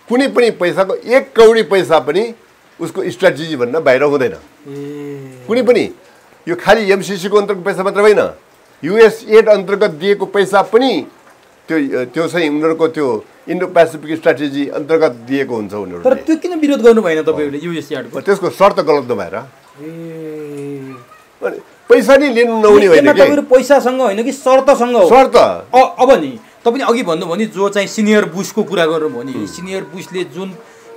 कुनै पनि पैसाको 1 कौडी पैसा पनि उसको स्ट्राटेजी भन्न बाहिर हुँदैन। कुनै पनि यो खालि एमसिसीको अन्तर्गत पैसा मात्र होइन, युएसएड अन्तर्गत दिएको पैसा पनि त्यो चाहिँ उनीहरूको त्यो इन्डो पेसिफिक स्ट्राटेजी अन्तर्गत दिएको हुन्छ उनीहरूले। तर त्यो किन विरोध गर्नु भएन तपाईँहरूले युएसएडको? त्यसको शर्त गलत नभएर पैसा नि लिनु नहुने होइन कि तपाईहरु पैसासँग होइन कि शर्तसँग हो? शर्त। अब नि तपाईले अघि भन्नुभयो नि जो चाहिँ सिनियर बुशको कुरा गर्नुभयो नि, सिनियर बुशले जुन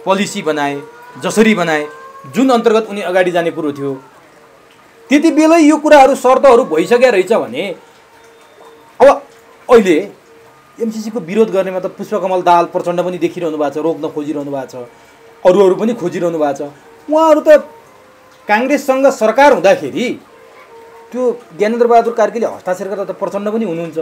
पोलिसी बनाए, जसरी बनाए, जुन अन्तर्गत उनी अगाडि जाने कुरो थियो, त्यति बेलै यो कुराहरू शर्तहरू भइसकेको रहेछ भने अब अहिले एमसिसीको विरोध गर्नेमा त पुष्पकमल दाहाल प्रचण्ड पनि देखिरहनु भएको छ, रोक्न खोजिरहनु भएको छ, अरूहरू पनि खोजिरहनु भएको छ। उहाँहरू त काङ्ग्रेससँग सरकार हुँदाखेरि त्यो ज्ञानेन्द्र बहादुर कार्कीले हस्ताक्षर गर्दा त प्रचण्ड पनि हुनुहुन्छ।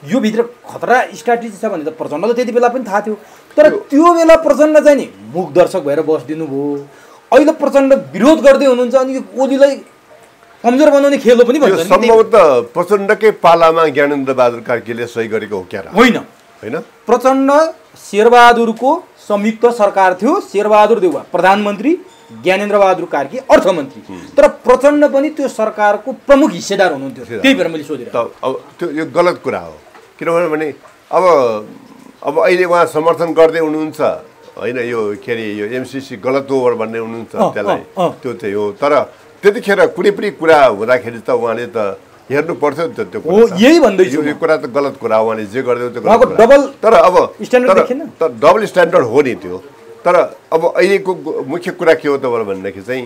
यो भित्र खतरा स्ट्राटेजी छ भने त प्रचण्डलाई त्यति बेला पनि थाहा थियो। तर त्यो बेला प्रचण्ड चाहिँ नि मुख दर्शक भएर बसिदिनु भयो। अहिले प्रचण्ड विरोध गर्दै हुनुहुन्छ अनि यो ओलीलाई कमजोर बनाउने खेल हो पनि भन्छ। सम्भवतः प्रचण्डकै पालामा ज्ञानेन्द्र बहादुर कार्कीले सही गरेको हो क्या? होइन होइन, प्रचण्ड शेरबहादुरको संयुक्त सरकार थियो। शेरबहादुर देउवा प्रधानमन्त्री, ज्ञानेन्द्र बहादुर कार्की अर्थमन्त्री। तर प्रचण्ड पनि त्यो सरकारको प्रमुख हिस्सेदार हुनुहुन्थ्यो। त्यही भएर मैले सोधिरहेको। अब त्यो यो गलत कुरा हो, किनभने अब अहिले उहाँ समर्थन गर्दै हुनुहुन्छ होइन, यो के अरे यो एमसिसी गलत हो भन्ने हुनुहुन्छ, त्यसलाई त्यो चाहिँ हो। तर त्यतिखेर कुनै पनि कुरा हुँदाखेरि त उहाँले त हेर्नु पर्थ्यो नि त त्यो कुरा। यही भन्दैछु, यो कुरा त गलत कुरा हो, उहाँले जे गर्दै त्यो डबल तर अब स्ट्यान्डर्ड डबल स्ट्यान्डर्ड हो नि त्यो। तर अब अहिलेको मुख्य कुरा के हो त भनेदेखि चाहिँ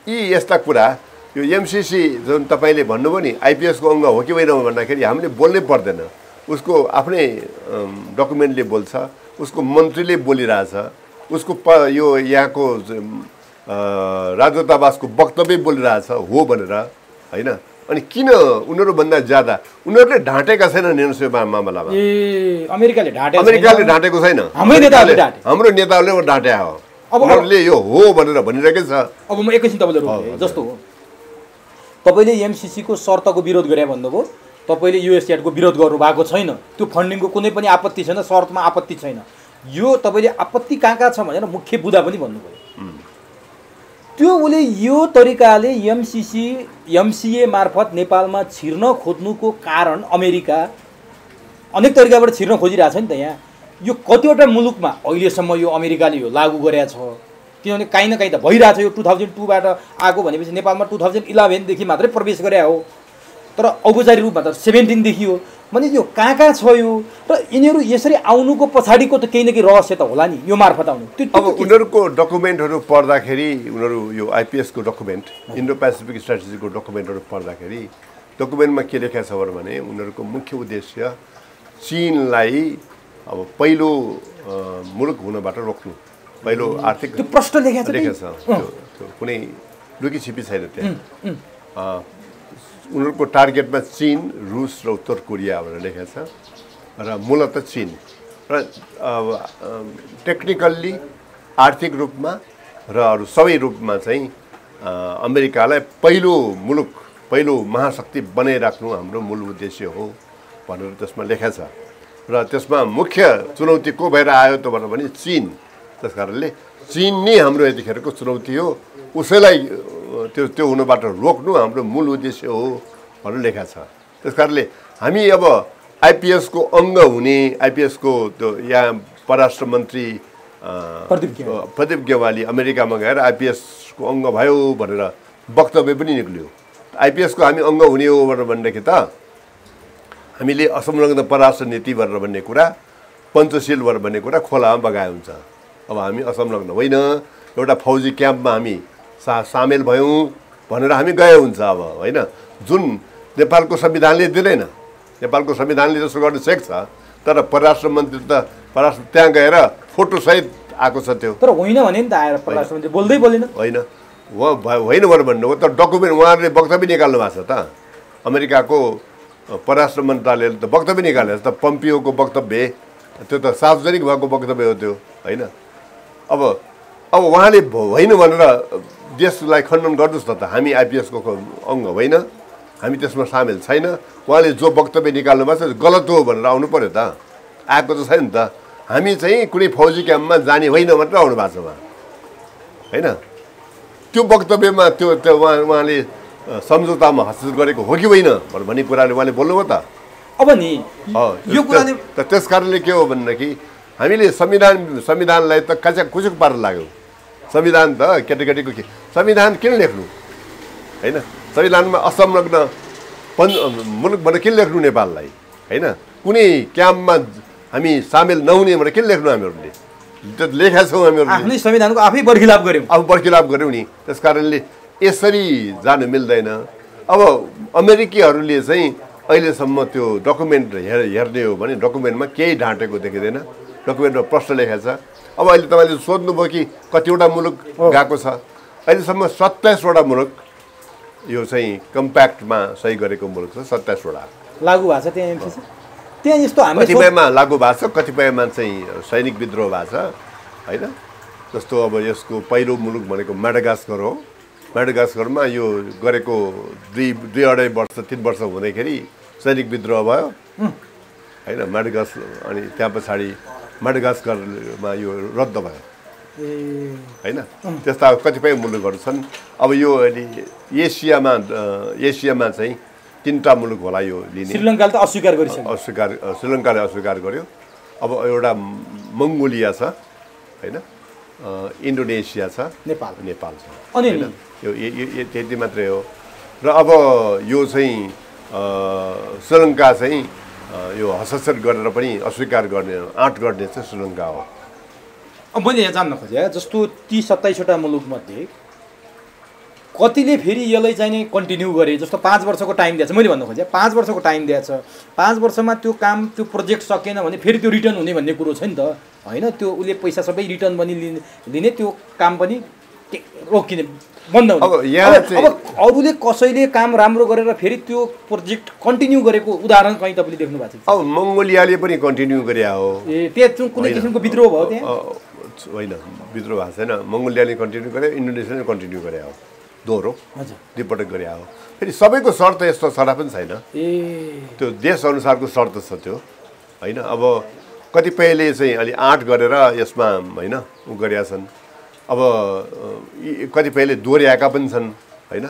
यी यस्ता कुरा यो एमसिसी जुन तपाईँले भन्नुभयो नि आइपिएसको अङ्ग हो कि होइन भन्दाखेरि हामीले बोल्नै पर्दैन। उसको आफ्नै डकुमेन्टले बोल्छ, उसको मन्त्रीले बोलिरहेछ, उसको यो यहाँको राजदूतावासको वक्तव्य बोलिरहेछ हो भनेर होइन। अनि किन उनीहरूभन्दा ज्यादा उनीहरूले ढाँटेका छैनन् यो मामलामा। अमेरिकाले ढाँटेको छैन, हाम्रो नेताहरूले ढाँटे हो। अब उनीहरूले यो हो भनेर भनिरहेकै छ। अब म एकैछिन तपाईँले रोक्छु जस्तो हो, तपाईँले एमसिसीको शर्तको विरोध गरे भन्नुभयो, तपाईँले युएसएडको विरोध गर्नु भएको छैन, त्यो फन्डिङको कुनै पनि आपत्ति छैन, शर्तमा आपत्ति छैन। यो तपाईँले आपत्ति कहाँ छ भनेर मुख्य बुदा पनि भन्नुभयो। त्यो उसले यो तरिकाले एमसिए मार्फत नेपालमा छिर्न खोज्नुको कारण अमेरिका अनेक तरिकाबाट छिर्न खोजिरहेछ नि त। यहाँ यो कतिवटा मुलुकमा अहिलेसम्म यो अमेरिकाले यो लागू गरेको छ, किनभने काहीँ न काहीँ त भइरहेछ। यो 2002बाट आएको भनेपछि नेपालमा 2011देखि मात्रै प्रवेश गरे हो, तर औपचारिक रूपमा त 17देखि हो। भने यो कहाँ छ यो, र यिनीहरू यसरी आउनुको पछाडिको त केही न केही रहस्य त होला नि यो मार्फत आउनु। अब उनीहरूको डकुमेन्टहरू पढ्दाखेरि, उनीहरू यो आइपिएसको डकुमेन्ट, इन्डो पेसिफिक स्ट्राटेजीको डकुमेन्टहरू पढ्दाखेरि डकुमेन्टमा के लेखेको छ भने उनीहरूको मुख्य उद्देश्य चीनलाई अब पहिलो मुलुक हुनबाट रोक्नु, पहिलो आर्थिक त्यो प्रश्न लेखेको छ। त्यो कुनै लुकी छिपी छैन त्यहाँ। उनीहरूको टार्गेटमा चीन, रुस र उत्तर कोरिया भनेर लेखेको छ र मूलतः चीन र टेक्निकल्ली आर्थिक रूपमा र अरू सबै रूपमा चाहिँ अमेरिकालाई पहिलो मुलुक, पहिलो महाशक्ति बनाइराख्नु हाम्रो मूल उद्देश्य हो भनेर त्यसमा लेखेको छ। र त्यसमा मुख्य चुनौती को भएर आयो त भने चीन। त्यस कारणले चीन नै हाम्रो यतिखेरको चुनौती हो, उसैलाई त्यो हुनबाट रोक्नु हाम्रो मूल उद्देश्य हो भनेर लेखा छ। त्यस कारणले हामी अब आइपिएसको अङ्ग हुने, आइपिएसको त्यो यहाँ परराष्ट्र मन्त्री प्रदीप गेवाली अमेरिकामा गएर आइपिएसको अङ्ग भयो भनेर वक्तव्य पनि निक्ल्यो। आइपिएसको हामी अङ्ग हुने हो भनेदेखि त हामीले असंलग्न परराष्ट्र नीति भनेर भन्ने कुरा, पञ्चशील भनेर भन्ने कुरा खोलामा बगाए हुन्छ। अब हामी असंलग्न होइन, एउटा फौजी क्याम्पमा हामी सामेल भयौँ भनेर हामी गए हुन्छ अब होइन, जुन नेपालको संविधानले दिँदैन। नेपालको संविधानले जसो गर्न सक्छ, तर परराष्ट्र मन्त्री त त्यहाँ गएर फोटोसहित आएको छ त्यो। तर होइन भने नि त आएर परराष्ट्र मन्त्री बोल्दै बोलेन। होइन होइन भनेर भन्नु हो, तर डकुमेन्ट उहाँहरूले वक्तव्य निकाल्नु भएको छ त। अमेरिकाको परराष्ट्र मन्त्रालयले त वक्तव्य निकालेको छ त। पम्पियोको वक्तव्य त्यो त सार्वजनिक भएको वक्तव्य हो त्यो होइन। अब उहाँले होइन भनेर देशलाई खण्डन गर्नुहोस् न त। हामी आइपिएसको अङ्ग होइन, हामी त्यसमा सामेल छैन। उहाँले जो वक्तव्य निकाल्नु भएको छ गलत हो भनेर आउनु पऱ्यो त, आएको त छैन त। हामी चाहिँ कुनै फौजी क्याम्पमा जाने होइन भनेर आउनु भएको छ उहाँ होइन। त्यो वक्तव्यमा त्यो उहाँले सम्झौतामा हस्ताक्षर गरेको हो कि होइन भन्ने कुराले उहाँले बोल्नुभयो त। अब नि यो कुराले त्यस कारणले के हो भनेदेखि हामीले संविधानलाई त कुचुक पार्न लाग्यो। संविधान त केटाकेटीको के संविधान किन लेख्नु होइन, संविधानमा असंलग्न मुलुक भनेर किन लेख्नु नेपाललाई होइन, कुनै क्याम्पमा हामी सामेल नहुने भनेर किन लेख्नु। हामीहरूले त्यो लेखेका छौँ, हामीहरूले आफ्नै संविधानको आफै बर्खिलाप गऱ्यौँ, अब बर्खिलाप गऱ्यौँ नि। त्यस कारणले यसरी जानु मिल्दैन। अब अमेरिकीहरूले चाहिँ अहिलेसम्म त्यो डकुमेन्ट हेर्ने हो भने डकुमेन्टमा केही ढाँटेको देखिँदैन, डकुमेन्टमा प्रश्न लेखेको छ। अब अहिले तपाईँले सोध्नुभयो कि कतिवटा मुलुक गएको छ, अहिलेसम्म 27वटा मुलुक यो चाहिँ कम्प्याक्टमा सही गरेको मुलुक छ। 27वटा लागू भएको छ त्यहाँ एमसिसी। त्यहाँ यस्तो हामी कतिपयमा लागू भएको छ, कतिपयमा चाहिँ सैनिक विद्रोह भएको छ होइन। जस्तो अब यसको पहिलो मुलुक भनेको म्याडागास्कर हो। म्याडागास्करमा यो गरेको 2-2.5 वर्ष 3 वर्ष हुँदैखेरि सैनिक विद्रोह भयो होइन म्याडागास्कर। अनि त्यहाँ पछाडि म्याडागास्करमा यो रद्द भयो होइन। त्यस्ता कतिपय मुलुकहरू छन्। अब यो अहिले एसियामा चाहिँ 3टा मुलुक होला यो लिने। श्रीलङ्काले त अस्वीकार गरिसक्यो, श्रीलङ्काले अस्वीकार गर्यो। अब एउटा मङ्गोलिया छ होइन, इन्डोनेसिया छ, नेपाल छ होइन। यो त्यति मात्रै हो। र अब यो चाहिँ श्रीलङ्का चाहिँ यो हस्ताक्षर गरेर पनि अस्वीकार गर्ने आँट गर्ने चाहिँ श्रीलङ्का हो। अब मैले यहाँ जान्न खोजेँ जस्तो ती 27वटा मुलुकमध्ये कतिले फेरि यसलाई चाहिँ नि कन्टिन्यू गरे जस्तो 5 वर्षको टाइम दिएछ मैले भन्न खोजेँ 5 वर्षको टाइम दिएछ 5 वर्षमा त्यो काम त्यो प्रोजेक्ट सकेन भने फेरि त्यो रिटर्न हुने भन्ने कुरो छ नि त होइन त्यो उसले पैसा सबै रिटर्न पनि लिने त्यो काम पनि रोकिने बन्द हुने अब अरूले कसैले काम राम्रो गरेर फेरि त्यो प्रोजेक्ट कन्टिन्यू गरेको उदाहरण कहीँ तपाईँले देख्नु भएको छ अब मङ्गोलियाले पनि कन्टिन्यू गरे हो ए त्यो कुनै किसिमको विद्रोह भयो त्यहाँ होइन विद्रोह भएको छैन मङ्गोलियाले कन्टिन्यू गरे इन्डोनेसियाले कन्टिन्यू गरे हो दोहोरो हजुर दुईपटक गरे हो फेरि सबैको शर्त यस्तो छडा पनि छैन त्यो देशअनुसारको शर्त छ त्यो होइन अब कतिपयले चाहिँ अलि आँट गरेर यसमा होइन उ गरेका छन् अब कतिपयले दोहोऱ्याएका पनि छन् होइन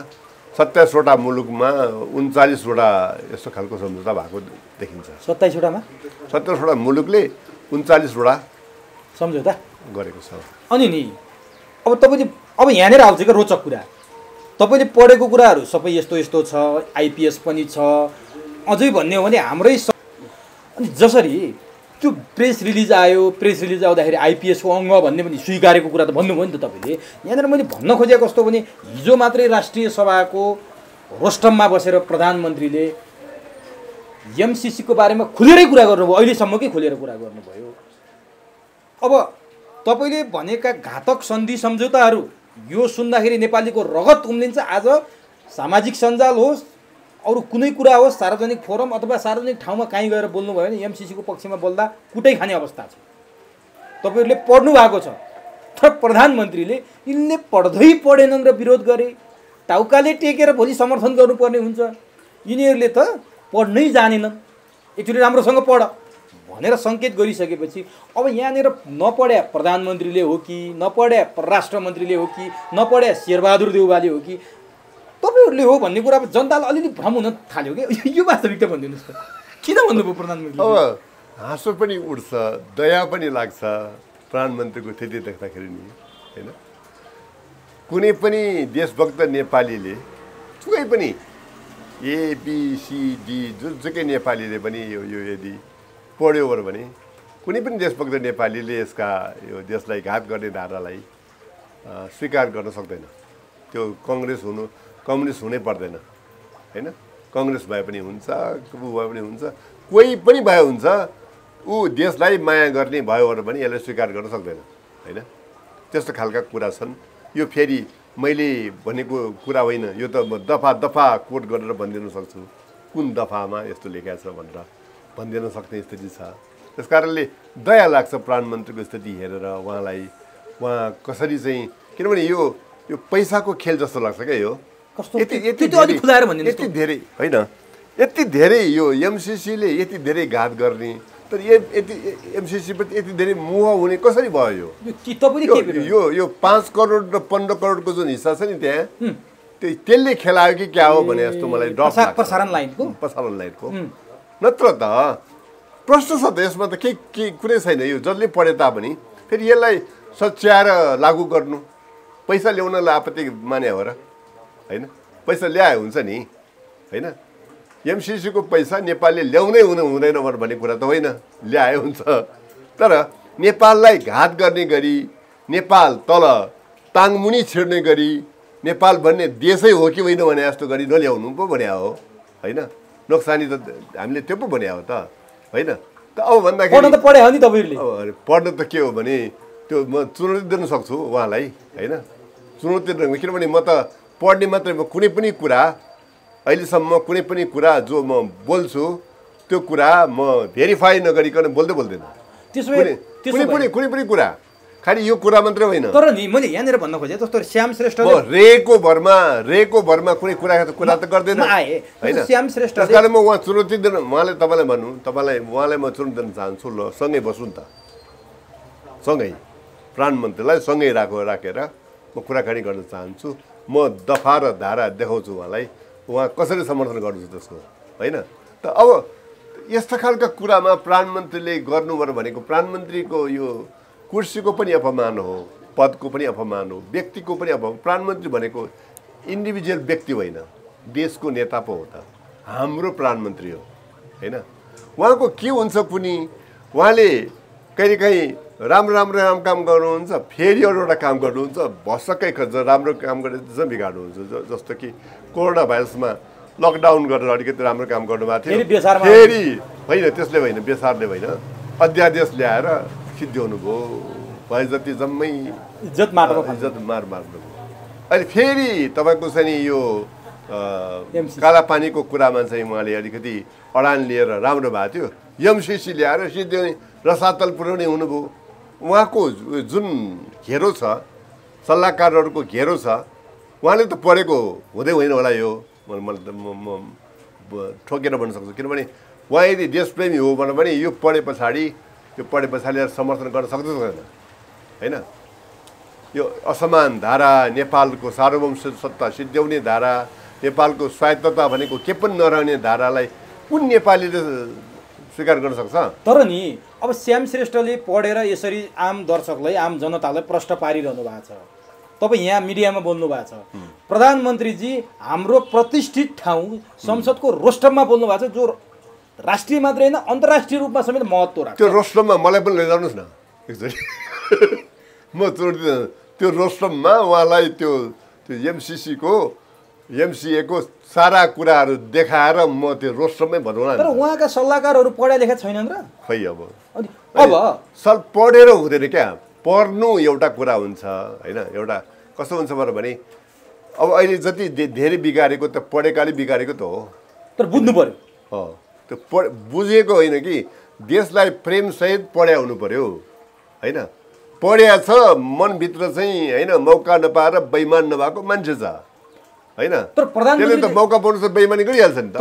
27वटा मुलुकमा 39वटा यस्तो खालको सम्झौता भएको देखिन्छ 27वटामा 27वटा मुलुकले 39वटा सम्झौता गरेको छ अनि नि अब तपाईँले अब यहाँनिर आउँछ क्या रोचक कुरा तपाईँले पढेको कुराहरू सबै यस्तो यस्तो छ आइपिएस पनि छ अझै भन्ने हो भने हाम्रै अनि जसरी त्यो प्रेस रिलिज आउँदाखेरि आइपिएसको अङ्ग भन्ने पनि स्वीकारेको कुरा त भन्नुभयो नि त तपाईँले यहाँनिर मैले भन्न खोजेको कस्तो भने हिजो मात्रै राष्ट्रिय सभाको रोस्टममा बसेर प्रधानमन्त्रीले एमसिसीको बारेमा खुलेरै कुरा गर्नुभयो अहिलेसम्मकै खुलेर कुरा गर्नुभयो अब तपाईँले भनेका घातक सन्धि सम्झौताहरू यो सुन्दाखेरि नेपालीको रगत उम्लिन्छ आज सामाजिक सञ्जाल होस् अरू कुनै कुरा होस् सार्वजनिक फोरम अथवा सार्वजनिक ठाउँमा कहीँ गएर बोल्नुभयो भने एमसिसीको पक्षमा बोल्दा कुटै खाने अवस्था छ तपाईँहरूले पढ्नु भएको छ तर प्रधानमन्त्रीले यिनले पढ्दै पढेनन् र विरोध गरे टाउकाले टेकेर भोलि समर्थन गर्नुपर्ने हुन्छ यिनीहरूले त पढ्नै जानेनन् एकचोटि राम्रोसँग पढ भनेर सङ्केत गरिसकेपछि अब यहाँनिर नपढ्या प्रधानमन्त्रीले हो कि नपढ्या परराष्ट्र मन्त्रीले हो कि नपढ्या शेरबहादुर देउवाले हो कि तपाईँहरूले हो भन्ने कुरा जनतालाई अलिअलि भ्रम हुन थाल्यो कि यो वास्तविकता भनिदिनुहोस् त किन भन्नुभयो प्रधानमन्त्री अब हाँसो पनि उठ्छ दया पनि लाग्छ प्रधानमन्त्रीको स्थिति देख्दाखेरि नि होइन कुनै पनि देशभक्त नेपालीले जुनै पनि एबिसिडी जुनसुकै नेपालीले पनि यो यदि पढ्यो भने कुनै पनि देशभक्त नेपालीले यसका यो देशलाई घात गर्ने धारालाई स्वीकार गर्न सक्दैन त्यो कम्युनिस्ट हुनै पर्दैन होइन कङ्ग्रेस भए पनि हुन्छ भए पनि हुन्छ कोही पनि भए हुन्छ ऊ देशलाई माया गर्ने भयो भने यसलाई स्वीकार गर्न सक्दैन होइन त्यस्तो खालका कुरा छन् यो फेरि मैले भनेको कुरा होइन यो त म दफा दफा कोट गरेर भनिदिन सक्छु कुन दफामा यस्तो लेखेको छ भनेर भनिदिन सक्ने स्थिति छ त्यस कारणले दया लाग्छ प्रधानमन्त्रीको स्थिति हेरेर उहाँ कसरी चाहिँ किनभने यो पैसाको खेल जस्तो लाग्छ क्या यो यति धेरै होइन यति धेरै यो एमसिसीले यति धेरै घात गर्ने तर एमसिसी पनि यति धेरै मोह हुने कसरी भयो यो 5 करोड र 15 करोडको जुन हिस्सा छ नि त्यहाँ त्यसले खेलायो कि क्या हो भने जस्तो मलाई डर लाग्छ प्रसारण लाइनको नत्र त प्रश्न छ त यसमा त केही कुरै छैन यो जसले पढे तापनि फेरि यसलाई सच्याएर लागू गर्नु पैसा ल्याउनलाई आपत्ति माने हो र होइन पैसा ल्याए हुन्छ नि होइन एमसिसीको पैसा नेपालले ल्याउनै हुँदैन भन्ने कुरा त होइन ल्याए हुन्छ तर नेपाललाई घात गर्ने गरी नेपाल तल टाङमुनि छिर्ने गरी नेपाल भन्ने देशै हो कि होइन भने जस्तो गरी नल्याउनु पो भने हो होइन नोक्सानी त हामीले त्यो पो भने हो त होइन त अब भन्दाखेरि पढे हो नि तपाईँहरूले पढ्न त के हो भने त्यो म चुनौती दिन सक्छु उहाँलाई होइन चुनौती किनभने म त पढ्ने मात्रै म कुनै पनि कुरा अहिलेसम्म कुनै पनि कुरा जो म बोल्छु त्यो कुरा म भेरिफाई नगरिकन बोल्दैन कुनै पनि कुरा खालि यो कुरा मात्रै होइन तर नि मैले यहाँनिर भन्न खोजेँ जस्तो श्याम श्रेष्ठ रेको भरमा कुनै कुरा त गर्दैन होइन श्याम श्रेष्ठ त्यस कारण म उहाँ चुनौती दिन उहाँलाई म चुनौती दिन चाहन्छु ल सँगै बसौँ त सँगै प्रधानमन्त्रीलाई सँगै राखेर म कुराकानी गर्न चाहन्छु म दफा र धारा देखाउँछु उहाँ कसरी समर्थन गर्नुहुन्छ त्यसको होइन त अब यस्ता खालका कुरामा प्रधानमन्त्रीले गर्नुभयो भनेको प्रधानमन्त्रीको यो कुर्सीको पनि अपमान हो पदको पनि अपमान हो व्यक्तिको पनि अपमान प्रधानमन्त्री भनेको इन्डिभिजुअल व्यक्ति होइन देशको नेता पो हो त हाम्रो प्रधानमन्त्री हो होइन उहाँको के हुन्छ कुनै उहाँले कहिलेकाहीँ राम्रो काम गर्नुहुन्छ, फेरि एउटा काम गर्नुहुन्छ, भसक्कै राम्रो काम गरेर चाहिँ बिगार्नुहुन्छ। जस्तो कि कोरोना भाइरसमा लकडाउन गरेर अलिकति राम्रो काम गर्नुभएको थियो, फेरि होइन त्यसले होइन, बेसारले होइन, अध्यादेश ल्याएर सिद्ध्याउनु भयो, भए जति जम्मै इज्जत मार्नुभयो। अहिले फेरि तपाईँको चाहिँ यो कालापानीको कुरामा चाहिँ उहाँले अलिकति अडान लिएर राम्रो भएको थियो, एमसिसी ल्याएर सिद्ध्याउने रसातल पुर्याउने हुनुभयो। उहाँको जुन घेरो छ, सल्लाहकारहरूको घेरो छ, उहाँले त पढेको हुँदै होइन होला। यो म ठोकेर भन्न सक्छु, किनभने उहाँ यदि देशप्रेमी हो भनेर पनि यो पढे पछाडि समर्थन गर्न सक्छ होइन। यो असमान धारा, नेपालको सार्वभौम सत्ता सिद्ध्याउने धारा, नेपालको स्वायत्तता भनेको के पनि नरहने धारालाई कुन नेपालीले स्वीकार गर्न सक्छ? तर नि अब श्याम श्रेष्ठले पढेर यसरी आम दर्शकलाई, आम जनतालाई प्रश्न पारिरहनु भएको छ। तपाईँ यहाँ मिडियामा बोल्नु भएको छ, प्रधानमन्त्रीजी हाम्रो प्रतिष्ठित ठाउँ संसदको रोस्टरमा बोल्नु भएको छ, जो राष्ट्रिय मात्रै होइन अन्तर्राष्ट्रिय रूपमा समेत महत्त्व राख्छ। त्यो रोस्टममा मलाई पनि लैजानुहोस् न एकचोटि, म छोडिदिँदैन। त्यो रोस्टममा उहाँलाई त्यो एमसिएको सारा कुराहरू देखाएर म त्यो रोस्टममै भनौँला। तर उहाँका सल्लाहकारहरू पढा लेखा छैनन् र? खै अब पढेर हुँदैन क्या, पढ्नु एउटा कुरा हुन्छ होइन। एउटा कस्तो हुन्छ भने अब अहिले जति धेरै बिगारेको त पढेकाले बिगारेको त हो, तर बुझ्नु पर्यो। त्यो बुझेको होइन कि देशलाई प्रेमसहित पढ्या हुनु पर्यो होइन। पढ्या छ, मनभित्र चाहिँ होइन मौका नपाएर बेइमान नभएको मान्छे छ होइन। तर त्यसले त मौका पाउनु त बेइमानी गरिहाल्छ नि त।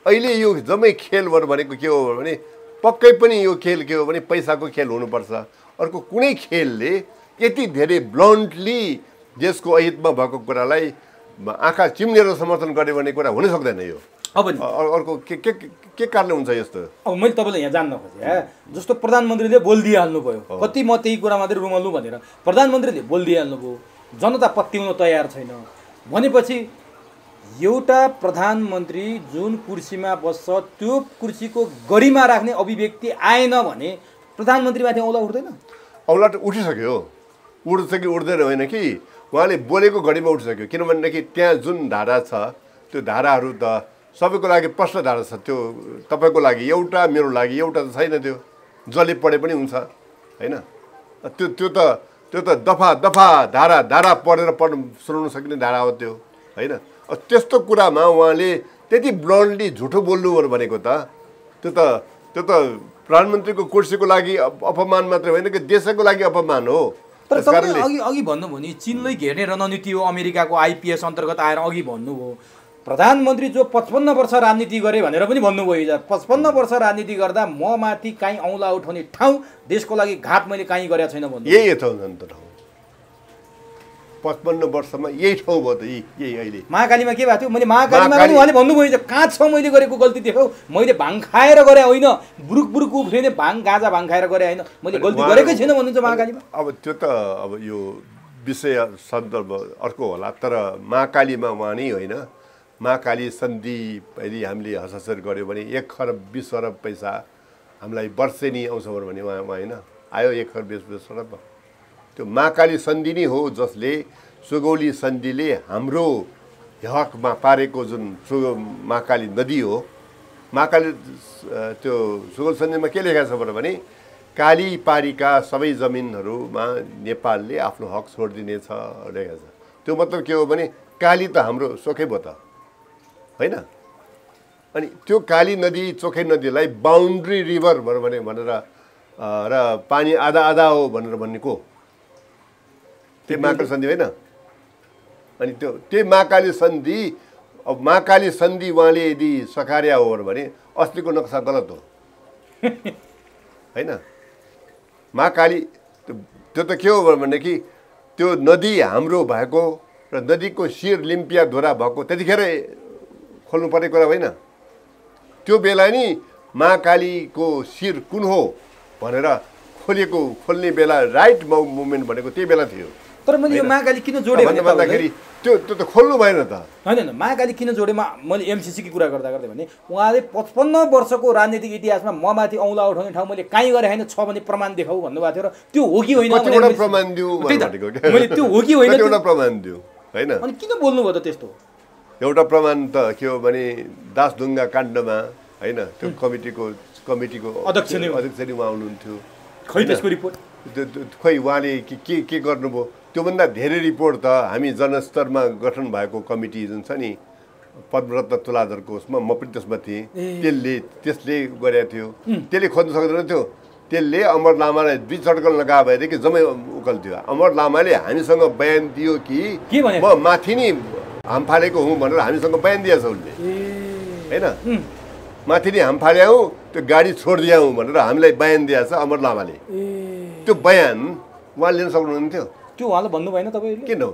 अहिले यो जम्मै खेल भनेको के हो भने पक्कै पनि यो खेल के हो भने पैसाको खेल हुनुपर्छ। अर्को कुनै खेलले यति धेरै ब्लन्टली देशको अहितमा भएको कुरालाई आँखा चिम्लेर समर्थन गर्यो भन्ने कुरा हुन सक्दैन। यो अब अर्को के कारणले हुन्छ यस्तो? अब मैले तपाईँलाई यहाँ जान्न खोजेँ, जस्तो प्रधानमन्त्रीले बोलिदिइहाल्नु भयो, कति म त्यही कुरा मात्रै रुमल्नु भनेर प्रधानमन्त्रीले बोलिदिइहाल्नु भयो, जनता पत्याउन तयार छैन भनेपछि एउटा प्रधानमन्त्री जुन कुर्सीमा बस्छ त्यो कुर्सीको गरिमा राख्ने अभिव्यक्ति आएन भने प्रधानमन्त्रीमाथि औला उठ्दैन? औला त उठिसक्यो, उठ्छ कि उठ्दैन होइन कि, उहाँले बोलेको घडीमा उठिसक्यो। किनभनेदेखि त्यहाँ जुन धारा छ त्यो धाराहरू त सबैको लागि प्रश्न धारा छ। त्यो तपाईँको लागि एउटा, मेरो लागि एउटा त छैन। त्यो जसले पढे पनि हुन्छ होइन। त्यो त दफा धारा पढेर सुनाउन सकिने धारा हो त्यो होइन। त्यस्तो कुरामा उहाँले त्यति ब्लन्डली झुटो बोल्नु भनेको त त्यो त प्रधानमन्त्रीको कुर्सीको लागि अपमान मात्रै होइन कि देशको लागि अपमान हो। तर तपाईँले अघि भन्नुभयो नि चीनलाई घेर्ने रणनीति हो, अमेरिकाको आइपिएस अन्तर्गत आएर अघि भन्नुभयो। प्रधानमन्त्री जो 55 वर्ष राजनीति गरे भनेर पनि भन्नुभयो हिजो। 55 वर्ष राजनीति गर्दा म माथि काहीँ औँला उठाउने ठाउँ, देशको लागि घाट मैले काहीँ गरेको छैन भन्नु। यही ठाउँ 55 वर्षमा यही ठाउँ भयो त। यही अहिले महाकालीमा के भएको थियो? मैले महाकालीमा पनि उहाँले भन्नुभयो हिजो, कहाँ छ मैले गरेको गल्ती देखाऊ, मैले भाङ खाएर गरे होइन, बुरुक उफ्रिने गाँजा भाङ खाएर गरे होइन, मैले गल्ती गरेकै छैन भन्नुहुन्छ महाकालीमा। अब त्यो त अब यो विषय सन्दर्भ अर्को होला, तर महाकालीमा उहाँ नै होइन। महाकाली सन्धि यदि हामीले हस्ताक्षर गऱ्यो भने 1 खरब 20 अरब पैसा हामीलाई वर्षेनी आउँछ भने उहाँ होइन आयो 1 खरब 20 अरब। त्यो महाकाली सन्धि नै हो जसले सुगौली सन्धिले हाम्रो हकमा पारेको जुन महाकाली नदी हो। महाकाली त्यो सुगौली सन्धिमा के लेखेको छ भने काली पारीका सबै जमिनहरूमा नेपालले आफ्नो हक छोडिदिनेछ लेखेको छ। त्यो मतलब के हो भने काली त हाम्रो सोखै भयो त होइन। अनि त्यो काली नदी चोखे नदीलाई बााउन्ड्री रिभर भनेर र पानी आधा आधा हो भनेर भन्नेको त्यो महाकाली सन्धि होइन। अनि त्यही महाकाली सन्धि, अब महाकाली सन्धि उहाँले यदि सकार्या हो भने अस्तिको नक्सा गलत हो होइन। महाकाली त्यो त के हो भनेदेखि त्यो नदी हाम्रो भएको र नदीको शिर लिम्पिया धोरा भएको त्यतिखेर खोल्नु पर्ने कुरा होइन। त्यो बेला नि महाकालीको शिर कुन हो भनेर खोल्ने बेला राइट मुभमेन्ट भनेको त्यही बेला थियो। तर मैले यो महाकाली किन जोडेँ भन्दाखेरि त्यो त खोल्नु भएन त होइन महाकाली किन जोडेँ मैले एमसिसीकी कुरा गर्दा भने उहाँले 55 वर्षको राजनीतिक इतिहासमा ममाथि औँला उठाउने ठाउँ मैले काहीँ गरेँ होइन छ भने प्रमाण देखाऊ भन्नुभएको थियो र त्यो हो कि होइन प्रमाण दिऊ मैले त्यो हो कि होइन एउटा प्रमाण दिऊ होइन अनि किन बोल्नुभयो त त्यस्तो एउटा प्रमाण त के हो भने दासढुङ्गा काण्डमा होइन त्यो कमिटीको अध्यक्ष नै उहाँ हुनुहुन्थ्यो खै त्यसको रिपोर्ट खोइ उहाँले के गर्नुभयो त्योभन्दा धेरै रिपोर्ट त हामी जनस्तरमा गठन भएको कमिटी जुन छ नि पद्मरत्न तुलाधरको उसमा म पनि त्यसमा थिएँ त्यसले गरेको थियो त्यसले खोज्नु सक्दैन थियो त्यसले अमर लामालाई दुई चड्कन लगा भएदेखि जम्मै उकल थियो अमर लामाले हामीसँग बयान दियो कि म माथि नि हाम फालेको हुँ भनेर हामीसँग बयान दिएछ उसले होइन माथि नि हाम फाल्याउँ त्यो गाडी छोडिदियाउँ भनेर हामीलाई बयान दिएछ अमर लामाले त्यो बयान उहाँ लिन सक्नुहुन्थ्यो त्यो उहाँले भन्नु भएन तपाईँले किन हो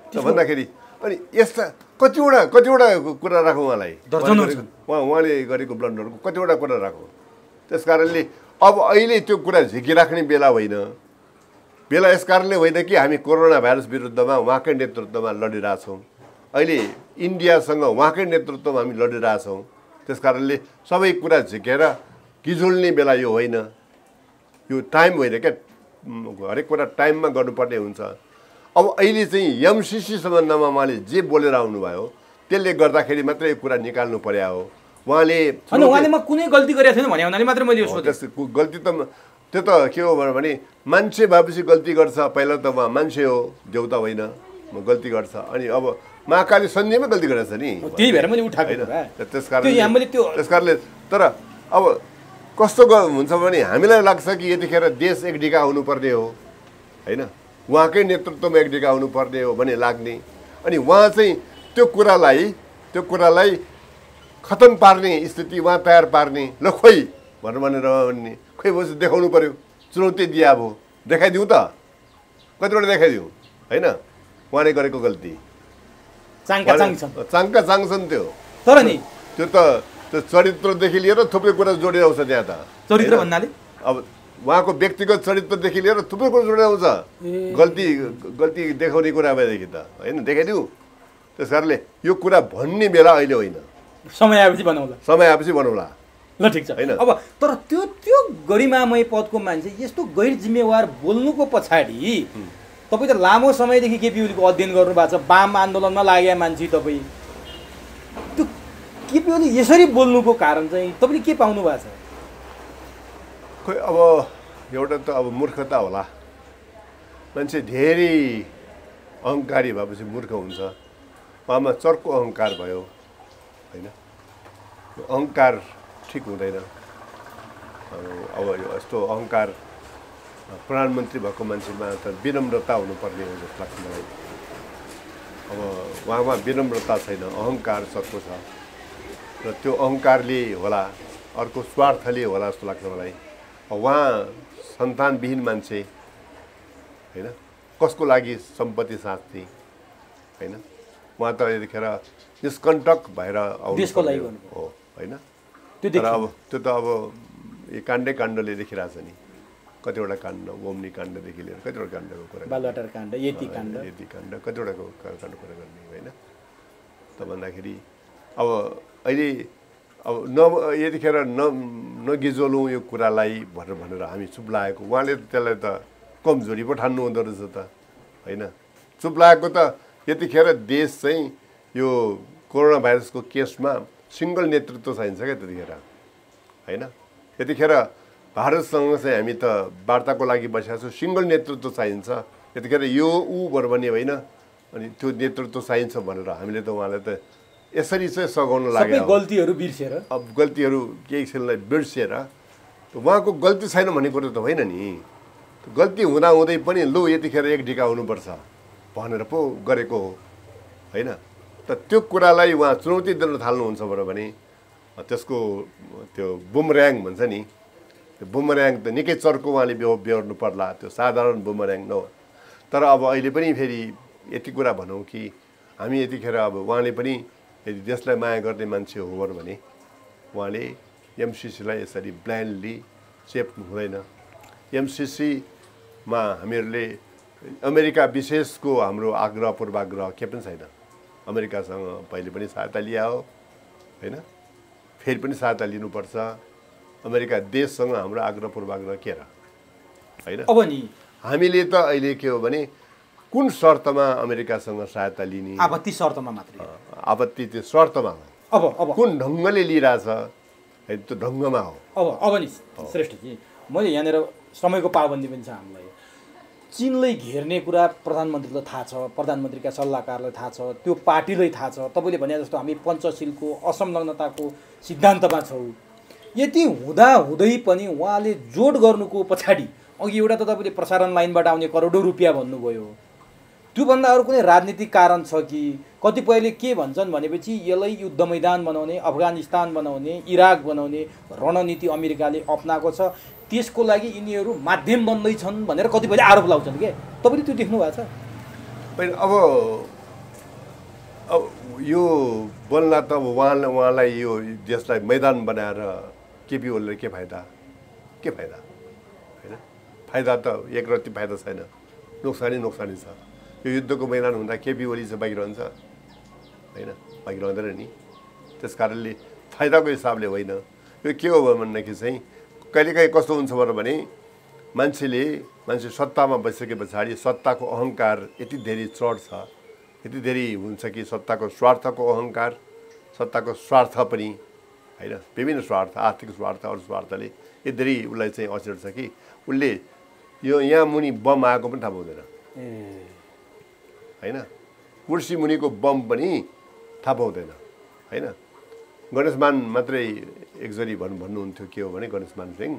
त्यो भन्दाखेरि अनि यस्ता कतिवटा कुरा राखौँ उहाँलाई उहाँले गरेको ब्लन्डरको कतिवटा कुरा राखौँ त्यस कारणले अब अहिले त्यो कुरा झिकिराख्ने बेला होइन बेला यस कारणले होइन कि हामी कोरोना भाइरस विरुद्धमा उहाँकै नेतृत्वमा लडिरहेछौँ अहिले इन्डियासँग उहाँकै नेतृत्वमा हामी लडिरहेछौँ त्यस कारणले सबै कुरा झिकेर गिजुल्ने बेला यो होइन यो टाइम होइन क्या हरेक कुरा टाइममा गर्नुपर्ने हुन्छ अब अहिले चाहिँ एमसिसी सम्बन्धमा उहाँले जे बोलेर आउनुभयो त्यसले गर्दाखेरि मात्रै यो कुरा निकाल्नु पर्या हो उहाँले कुनै गल्ती गरेको छैन भने हुनाले मात्र मैले गल्ती त त्यो त के हो भने मान्छे भएपछि गल्ती गर्छ पहिला त उहाँ मान्छे हो देउता होइन गल्ती गर्छ अनि अब महाकाली सन्धिमै गल्ती गरेछ नि त्यही भएर मैले उठाएको त्यस कारणले तर अब कस्तो हुन्छ भने हामीलाई लाग्छ कि यतिखेर देश एक ढिका हुनुपर्ने हो होइन उहाँकै नेतृत्वमा एक ढिका हुनुपर्ने हो भन्ने लाग्ने अनि उहाँ चाहिँ त्यो कुरालाई खतम पार्ने स्थिति उहाँ तयार पार्ने ल खोइ भनेर भन्ने खोइ बस देखाउनु पर्यो चुनौती दिए अब देखाइदिउँ त कतिवटा देखाइदिउँ होइन उहाँले गरेको गल्ती चाङका चाङछन् त्यो तर नि त्यो त त्यो चरित्रदेखि लिएर थुप्रै कुरा जोडेर आउँछ त्यहाँ त चरित्र भन्नाले अब उहाँको व्यक्तिगत चरित्रदेखि लिएर थुप्रै कुरा जोडेर आउँछ गल्ती देखाउने कुरा भएदेखि त होइन देखाइदिउँ त्यस कारणले यो कुरा भन्ने बेला अहिले होइन समय आएपछि बनाउला ल ठिक छ होइन अब तर त्यो गरिमामय पदको मान्छे यस्तो गैर जिम्मेवार बोल्नुको पछाडि तपाईँ त लामो समयदेखि केपी ओलीको अध्ययन गर्नुभएको छ वाम आन्दोलनमा लागेका मान्छे तपाईँ त्यो केपी ओली यसरी बोल्नुको कारण चाहिँ तपाईँले के पाउनु भएको छ खोइ अब एउटा त अब मूर्खता होला मान्छे धेरै अहङ्कारी भएपछि मूर्ख हुन्छ उहाँमा चर्को अहङ्कार भयो होइन अहङ्कार ठिक हुँदैन अब यस्तो अहङ्कार प्रधानमन्त्री भएको मान्छेमा त विनम्रता हुनुपर्ने हो जस्तो लाग्छ मलाई अब उहाँमा विनम्रता छैन अहङ्कार चर्को छ र त्यो अहङ्कारले होला अर्को स्वार्थले होला जस्तो लाग्छ मलाई उहाँ सन्तानविहीन मान्छे होइन कसको लागि सम्पत्ति साँच्ने होइन उहाँ त यतिखेर निष्कण्टक भएर देशको लागि हो होइन तर अब त्यो त अब यो काण्डले देखिरहेछ नि कतिवटा काण्ड ओम्नी काण्डदेखि लिएर कतिवटा काण्डको कुरा बालवाटार काण्ड यति काण्ड कतिवटाको काण्ड कुरा गर्ने होइन त भन्दाखेरि अब अहिले अब यतिखेर नगिजोलौँ यो कुरालाई भनेर हामी चुप लागेको उहाँले त्यसलाई त कमजोरी पो ठान्नु हुँदो रहेछ त होइन चुप लागेको त यतिखेर देश चाहिँ यो कोरोना भाइरसको केसमा सिङ्गल नेतृत्व चाहिन्छ क्या त्यतिखेर होइन यतिखेर भारतसँग चाहिँ हामी त वार्ताको लागि बसेका छौँ सिङ्गल नेतृत्व चाहिन्छ यतिखेर यो भने होइन अनि त्यो नेतृत्व चाहिन्छ भनेर हामीले त उहाँलाई त यसरी चाहिँ सघाउन लाग्यो गल्तीहरू बिर्सेर अब गल्तीहरू केही खेललाई बिर्सेर उहाँको गल्ती छैन भन्ने कुरो त होइन नि गल्ती हुँदै पनि लु यतिखेर एक ढिका हुनुपर्छ भनेर पो गरेको हो होइन त त्यो कुरालाई उहाँ चुनौती दिन थाल्नुहुन्छ भने त्यसको त्यो बुमर्याङ भन्छ नि त्यो बुमर्याङ त निकै चर्को उहाँले बेहोर्नु पर्ला त्यो साधारण बुमर्याङ न तर अब अहिले पनि फेरि यति कुरा भनौँ कि हामी यतिखेर अब उहाँले पनि यदि देशलाई माया गर्ने मान्छे हो भने उहाँले एमसिसीलाई यसरी ब्लाइन्डली चेप्नु हुँदैन एमसिसीमा हामीहरूले अमेरिका विशेषको हाम्रो आग्रह पूर्वाग्रह के पनि छैन। अमेरिकासँग पहिले पनि सहायता लिया हो होइन, फेरि पनि सहायता लिनुपर्छ। अमेरिका देशसँग हाम्रो आग्रह पूर्वाग्रह के र होइन। अब नि हामीले त अहिले के हो भने कुन शर्तमा अमेरिकासँग सहायता लिने, आपत्ति शर्तमा मात्रै, आपत्ति त्यो शर्तमा हो। अब कुन ढङ्गले लिइरहेछ होइन, त्यो ढङ्गमा हो। अब नि श्रेष्ठजी, मैले यहाँनिर समयको पाबन्दी पनि छ हामीलाई। चीनलाई घेर्ने कुरा प्रधानमन्त्रीलाई थाहा छ, प्रधानमन्त्रीका सल्लाहकारलाई थाहा छ, त्यो पार्टीलाई थाहा छ। तपाईँले भने जस्तो हामी पञ्चशीलको असंलग्नताको सिद्धान्तमा छौँ। यति हुँदै पनि उहाँले जोड गर्नुको पछाडि अघि एउटा त तपाईँले प्रसारण लाइनबाट आउने करोडौँ रुपियाँ भन्नुभयो, त्योभन्दा अरू कुनै राजनीतिक कारण छ कि? कतिपयले के भन्छन् भनेपछि यसलाई युद्ध मैदान बनाउने, अफगानिस्तान बनाउने, इराक बनाउने रणनीति अमेरिकाले अप्नाएको छ, त्यसको लागि यिनीहरू माध्यम बन्दैछन् भनेर कतिपयले आरोप लाउँछन् के? तपाईँले त्यो देख्नु भएको छ? होइन, अब यो बन्ला त उहाँलाई यो देशलाई मैदान बनाएर केपी ओलीले के फाइदा होइन? फाइदा त एकरत्ती फाइदा छैन, नोक्सानी छ। यो युद्धको मैदान हुँदा केपी ओली चाहिँ बाहिर रहन्छ होइन, बाहिर रहँदैन नि। त्यस कारणले फाइदाको हिसाबले होइन। यो के हो भन्दाखेरि चाहिँ कहिलेकाहीँ कस्तो हुन्छ भने मान्छे सत्तामा बसिसके पछाडि सत्ताको अहङ्कार यति धेरै चढ्छ, यति धेरै हुन्छ कि सत्ताको स्वार्थको अहङ्कार, सत्ताको स्वार्थ पनि होइन, विभिन्न स्वार्थ, आर्थिक स्वार्थ, अरू स्वार्थले यति धेरै उसलाई चाहिँ अचेर्छ कि उसले यो यहाँ मुनि बम आएको पनि थाहा पाउँदैन होइन, कुर्सी मुनिको बम पनि थाहा पाउँदैन होइन। गणेशमान मात्रै एकजरी भन्नुहुन्थ्यो के हो भने गणेशमान सिंह,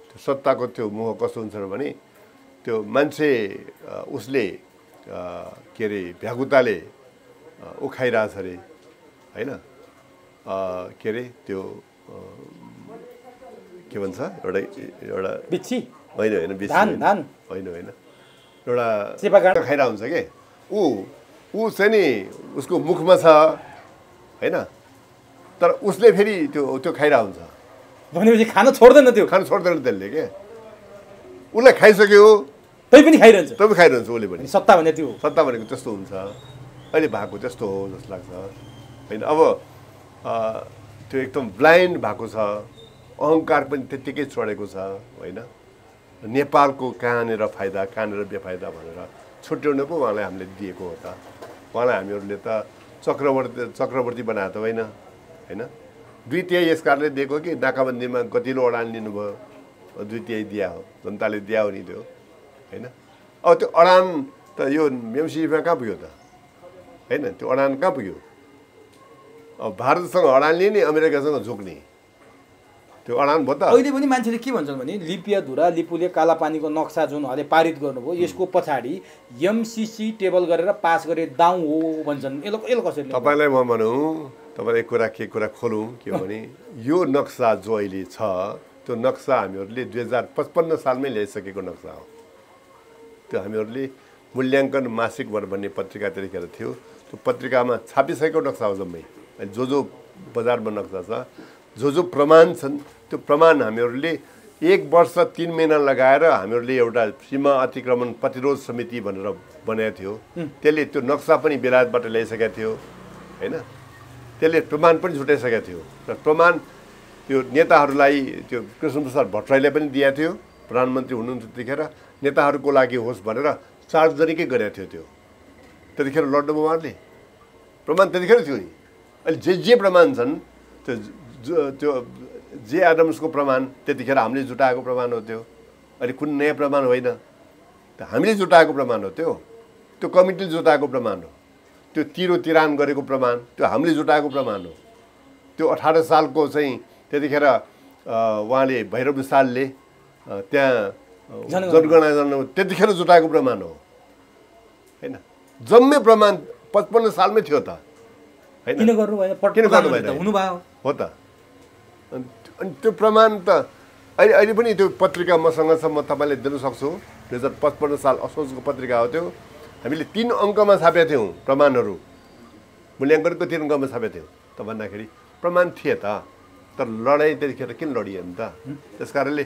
त्यो सत्ताको त्यो मोह कस्तो हुन्छ भने त्यो मान्छे उसले के अरे भ्यागुताले उखाइरहेछ अरे होइन, के अरे त्यो के भन्छ एउटा बिच्छी होइन बिच्छी होइन एउटा खाइरहेको हुन्छ के ऊ चाहिँ नि उसको मुखमा छ होइन, तर उसले फेरि त्यो खाइरहेको हुन्छ भनेपछि खान छोड्दैन त्यसले के, उसलाई खाइसक्यो तै पनि खाइरहन्छ उसले पनि। सत्ता भनेको त्यस्तो हुन्छ, अहिले भएको त्यस्तो हो जस्तो लाग्छ होइन। अब त्यो एकदम ब्लाइन्ड भएको छ, अहङ्कार पनि त्यत्तिकै चढेको छ होइन। नेपालको कहाँनिर फाइदा कहाँनिर बेफाइदा भनेर छुट्याउनु पो उहाँलाई हामीले दिएको हो त। उहाँलाई हामीहरूले त चक्रवर्ती बनाएको त होइन होइन। 2/3 यस कारणले दिएको कि नाकाबन्दीमा गतिलो अडान लिनुभयो, 2/3 दिया हो, जनताले दिया हो नि त्यो होइन। अब त्यो अडान त यो एमसिसीमा कहाँ पुग्यो त होइन, त्यो अडान कहाँ पुग्यो? अब भारतसँग अडान लिने, अमेरिकासँग झुक्ने, त्यो अडान भयो त। अहिले पनि मान्छेले के भन्छन् भने लिपियाधुरा लिपुले कालापानीको नक्सा जुन उहाँले पारित गर्नुभयो यसको पछाडि एमसिसी टेबल गरेर पास गरे दाउ हो भन्छन्। यसलाई कसरी? तपाईँलाई म भनौँ, तपाईँलाई के कुरा खोलौँ के हो भने यो नक्सा जो अहिले छ त्यो नक्सा हामीहरूले 2055 सालमै ल्याइसकेको नक्सा हो। त्यो हामीहरूले मूल्याङ्कन मासिक भन्ने पत्रिका त्यतिखेर थियो, त्यो पत्रिकामा छापिसकेको नक्सा हो जम्मै। जो बजारमा नक्सा छ, जो प्रमाण छन्, त्यो प्रमाण हामीहरूले 1 वर्ष 3 महिना लगाएर हामीहरूले एउटा सीमा अतिक्रमण प्रतिरोध समिति भनेर बनाएको थियो। त्यसले त्यो नक्सा पनि बेलायतबाट ल्याइसकेको थियो होइन, त्यसले प्रमाण पनि छुट्याइसकेको थियो। र प्रमाण त्यो नेताहरूलाई, त्यो कृष्णप्रसाद भट्टराईले पनि दिएको थियो, प्रधानमन्त्री हुनुहुन्थ्यो त्यतिखेर, नेताहरूको लागि होस् भनेर सार्वजनिकै गरेको थियो। त्यो त्यतिखेर लड्नु उहाँहरूले प्रमाण त्यतिखेर थियो नि। अहिले जे प्रमाण छन् त्यो जे एडम्सको प्रमाण त्यतिखेर हामीले जुटाएको प्रमाण हो त्यो। अहिले कुन नयाँ प्रमाण होइन, त्यो हामीले जुटाएको प्रमाण हो, त्यो कमिटीले जुटाएको प्रमाण हो, त्यो तिरान गरेको प्रमाण त्यो हामीले जुटाएको प्रमाण हो। त्यो 18 सालको चाहिँ त्यतिखेर उहाँले भैरव विशालले त्यहाँ जनगणना त्यतिखेर जुटाएको प्रमाण हो होइन। जम्मै प्रमाण 55 सालमै थियो त होइन, किन गर्नु भएन हो त। अनि त्यो प्रमाण त अहिले पनि त्यो पत्रिका मसँग छ, म तपाईँलाई दिन सक्छु। 2055 साल असोजको पत्रिका हो त्यो। हामीले 3 अङ्कमा छापेका थियौँ प्रमाणहरू, मूल्याङ्कनको 3 अङ्कमा छापेका थियौँ। त भन्दाखेरि प्रमाण थिए त, तर लडाइँ त्यतिखेर किन लडियो नि त? त्यस कारणले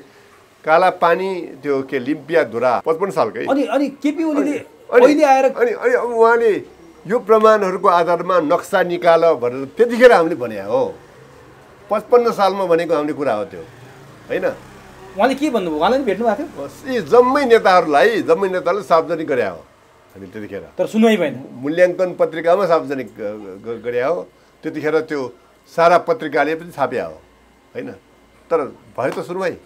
काला पानी त्यो के लिम्पियाधुरा 55 सालकै अनि केपी ओलीले अहिले आएर अनि अब उहाँले यो प्रमाणहरूको आधारमा नक्सा निकाल भनेर त्यतिखेर हामीले भने हो 55 सालमा भनेको हामीले कुरा हो त्यो होइन उहाँले के भन्नुभयो उहाँलाई नि भेट्नु भएको थियो यी जम्मै नेताहरूले सार्वजनिक गरे हो हामी त्यतिखेर तर सुनवाई भएन मूल्याङ्कन पत्रिकामा सार्वजनिक गरे हो त्यतिखेर त्यो सारा पत्रिकाले पनि छाप्या हो होइन तर भयो त सुनवाई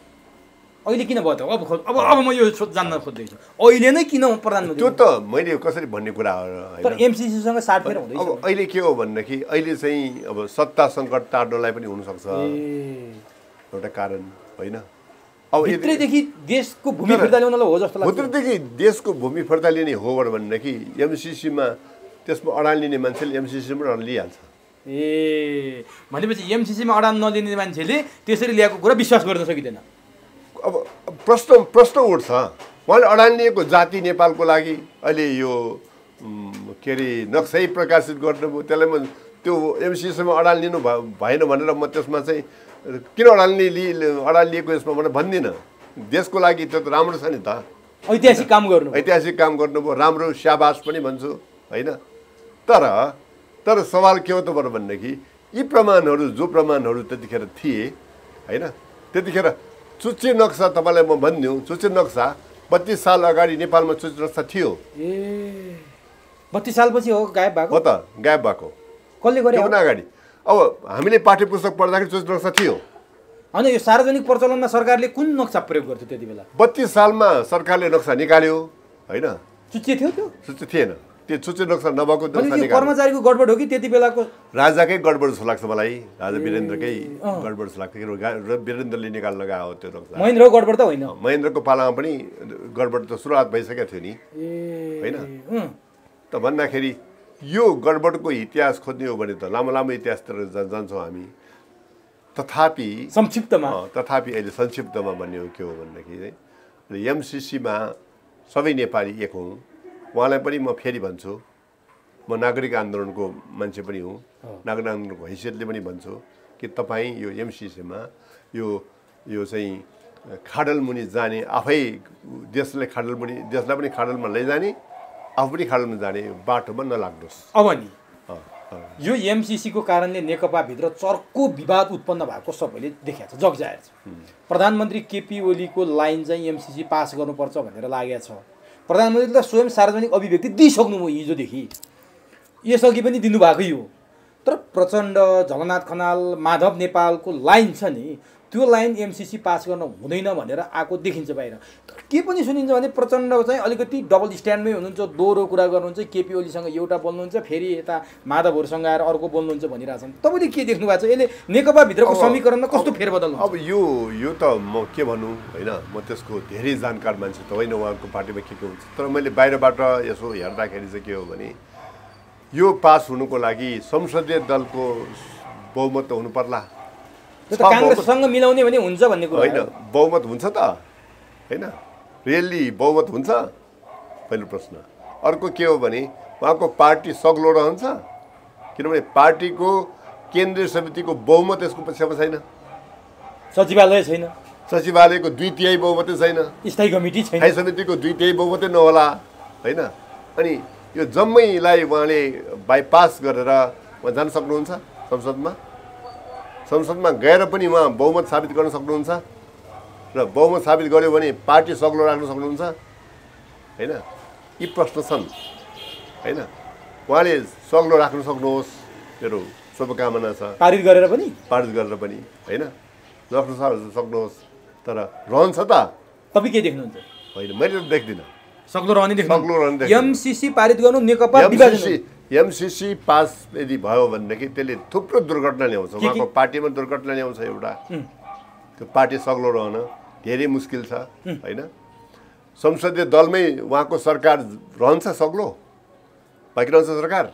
अहिले किन भयो त अब म यो जान्न खोज्दैछु अहिले नै किन प्रधानमन्त्री त्यो त मैले कसरी भन्ने कुरा हो तर एमसीसीसँग साटफेर हुँदैछ अब अहिले के हो भनेदेखि अहिले चाहिँ अब सत्ता सङ्कट टार्नलाई पनि हुनसक्छ एउटा कारण होइन अब भित्रैदेखि देशको भूमि फिर्ता ल्याउनलाई हो जस्तो लाग्छ भित्रदेखि देशको भूमि फिर्ता लिने हो भनेदेखि एमसीसीमा त्यसमा अडान लिने मान्छेले एमसीसीमा अडान लिइहाल्छ भनेपछि एमसीसीमा अडान नलिने मान्छेले त्यसरी ल्याएको कुरा विश्वास गर्न सकिँदैन अब प्रश्न उठ्छ उहाँले अडान लिएको जाति नेपालको लागि अहिले यो के अरे नक्सै प्रकाशित गर्नुभयो त्यसलाई म त्यो एमसीसीमा अडान लिनु भएन भनेर म त्यसमा चाहिँ किन अडान लिएको यसमा भनेर भन्दिनँ देशको लागि त्यो त राम्रो छ नि त ऐतिहासिक काम गर्नुभयो राम्रो स्याबास पनि भन्छु होइन तर सवाल के हो त भनेदेखि यी प्रमाणहरू प्रमाणहरू त्यतिखेर थिए होइन त्यतिखेर चुच्चे नक्सा तपाईँलाई म भनिदिउँ चुच्चे नक्सा 32 साल अगाडि नेपालमा चुच्चे नक्सा थियो 32 सालपछि हो गायब भएको हो त गायब भएको कसले गर्यो अगाडि अब हामीले पाठ्यपुस्तक पढ्दाखेरि चुच्चे नक्सा थियो होइन यो सार्वजनिक प्रचलनमा सरकारले कुन नक्सा प्रयोग गर्थ्यो त्यति बेला 32 सालमा सरकारले नक्सा निकाल्यो होइन चुच्चे थियो त्यो चुच्चे थिएन त्यो चुच्चे नक्सा नभएको कर्मचारीको गडबड हो कि त्यति बेलाको राजाकै गडबड जस्तो लाग्छ मलाई राजा वीरेन्द्रकै गडबड जस्तो लाग्छ वीरेन्द्रले निकाल्न गएको हो त्यो नक्सा महेन्द्रको गडबड त होइन महेन्द्रको पालामा पनि गडबड त सुरुवात भइसकेको थियो नि होइन त भन्दाखेरि यो गडबडको इतिहास खोज्ने हो भने त लामो इतिहासतिर जान्छौँ हामी तथापि अहिले संक्षिप्तमा भन्ने हो के हो भनेदेखि एमसीसीमा सबै नेपाली एक हौँ उहाँलाई पनि म फेरि भन्छु म नागरिक आन्दोलनको मान्छे पनि हुँ नागरिक आन्दोलनको हैसियतले पनि भन्छु कि तपाईँ यो एमसीसीमा यो चाहिँ खाडलमुनि जाने आफै देशलाई पनि खाडलमा लैजाने आफू पनि खाडलमा जाने बाटोमा नलाग्नुहोस् अब नि यो एमसीसीको कारणले नेकपाभित्र चर्को विवाद उत्पन्न भएको सबैले देखाएको छ जगजाहेर छ प्रधानमन्त्री केपी ओलीको लाइन चाहिँ एमसीसी पास गर्नुपर्छ भनेर लागेको छ प्रधानमन्त्रीले स्वयं सार्वजनिक अभिव्यक्ति दिइसक्नुभयो हिजोदेखि यसअघि पनि दिनुभएकै हो तर प्रचण्ड झलनाथ खनाल माधव नेपालको लाइन छ नि त्यो लाइन एमसीसी पास गर्न हुँदैन भनेर आएको देखिन्छ बाहिर के पनि सुनिन्छ भने प्रचण्ड चाहिँ अलिकति डबल स्ट्यान्डमै हुनुहुन्छ दोहोरो कुरा गर्नुहुन्छ केपी ओलीसँग एउटा बोल्नुहुन्छ फेरि यता माधवहरूसँग आएर अर्को बोल्नुहुन्छ भनिरहेछन् तपाईँले के देख्नु भएको छ यसले नेकपाभित्रको समीकरणमा कस्तो फेरबदल अब यो त म के भनौँ होइन म त्यसको धेरै जानकार मान्छे त होइन उहाँको पार्टीमा के हुन्छ तर मैले बाहिरबाट यसो हेर्दाखेरि चाहिँ के हो भने यो पास हुनुको लागि संसदीय दलको बहुमत त हुनु पर्ला काङ्ग्रेससँग मिलाउने भने हुन्छ भन्ने कुरा होइन बहुमत हुन्छ त होइन रियल्ली बहुमत हुन्छ पहिलो प्रश्न अर्को के हो भने उहाँको पार्टी सग्लो रहन्छ किनभने पार्टीको केन्द्रीय समितिको बहुमत यसको पक्षमा छैन सचिवालयको 2/3 बहुमतै छैन स्थायी कमिटी छैन स्थायी समितिको 2/3 बहुमतै नहोला होइन अनि यो जम्मैलाई उहाँले बाइपास गरेर उहाँ जान सक्नुहुन्छ संसदमा गएर पनि उहाँ बहुमत साबित गर्न सक्नुहुन्छ र बहुमत साबित गर्यो भने पार्टी सग्लो राख्न सक्नुहुन्छ होइन यी प्रश्न छन् होइन उहाँले सग्लो राख्न सक्नुहोस् मेरो शुभकामना छ पारित गरेर पनि होइन राख्न सक्नुहोस् तर रहन्छ त तपाईँ के देख्नुहुन्छ होइन मैले त देख्दिनँ सग्लो रहने एमसीसी पारित गर्नु नेकपा एमसीसी पास यदि भयो भनेदेखि त्यसले थुप्रो दुर्घटना ल्याउँछ उहाँको पार्टीमा दुर्घटना ल्याउँछ एउटा त्यो पार्टी सग्लो रहन धेरै मुस्किल छ होइन संसदीय दलमै उहाँको सरकार रहन्छ सग्लो बाँकी रहन्छ सरकार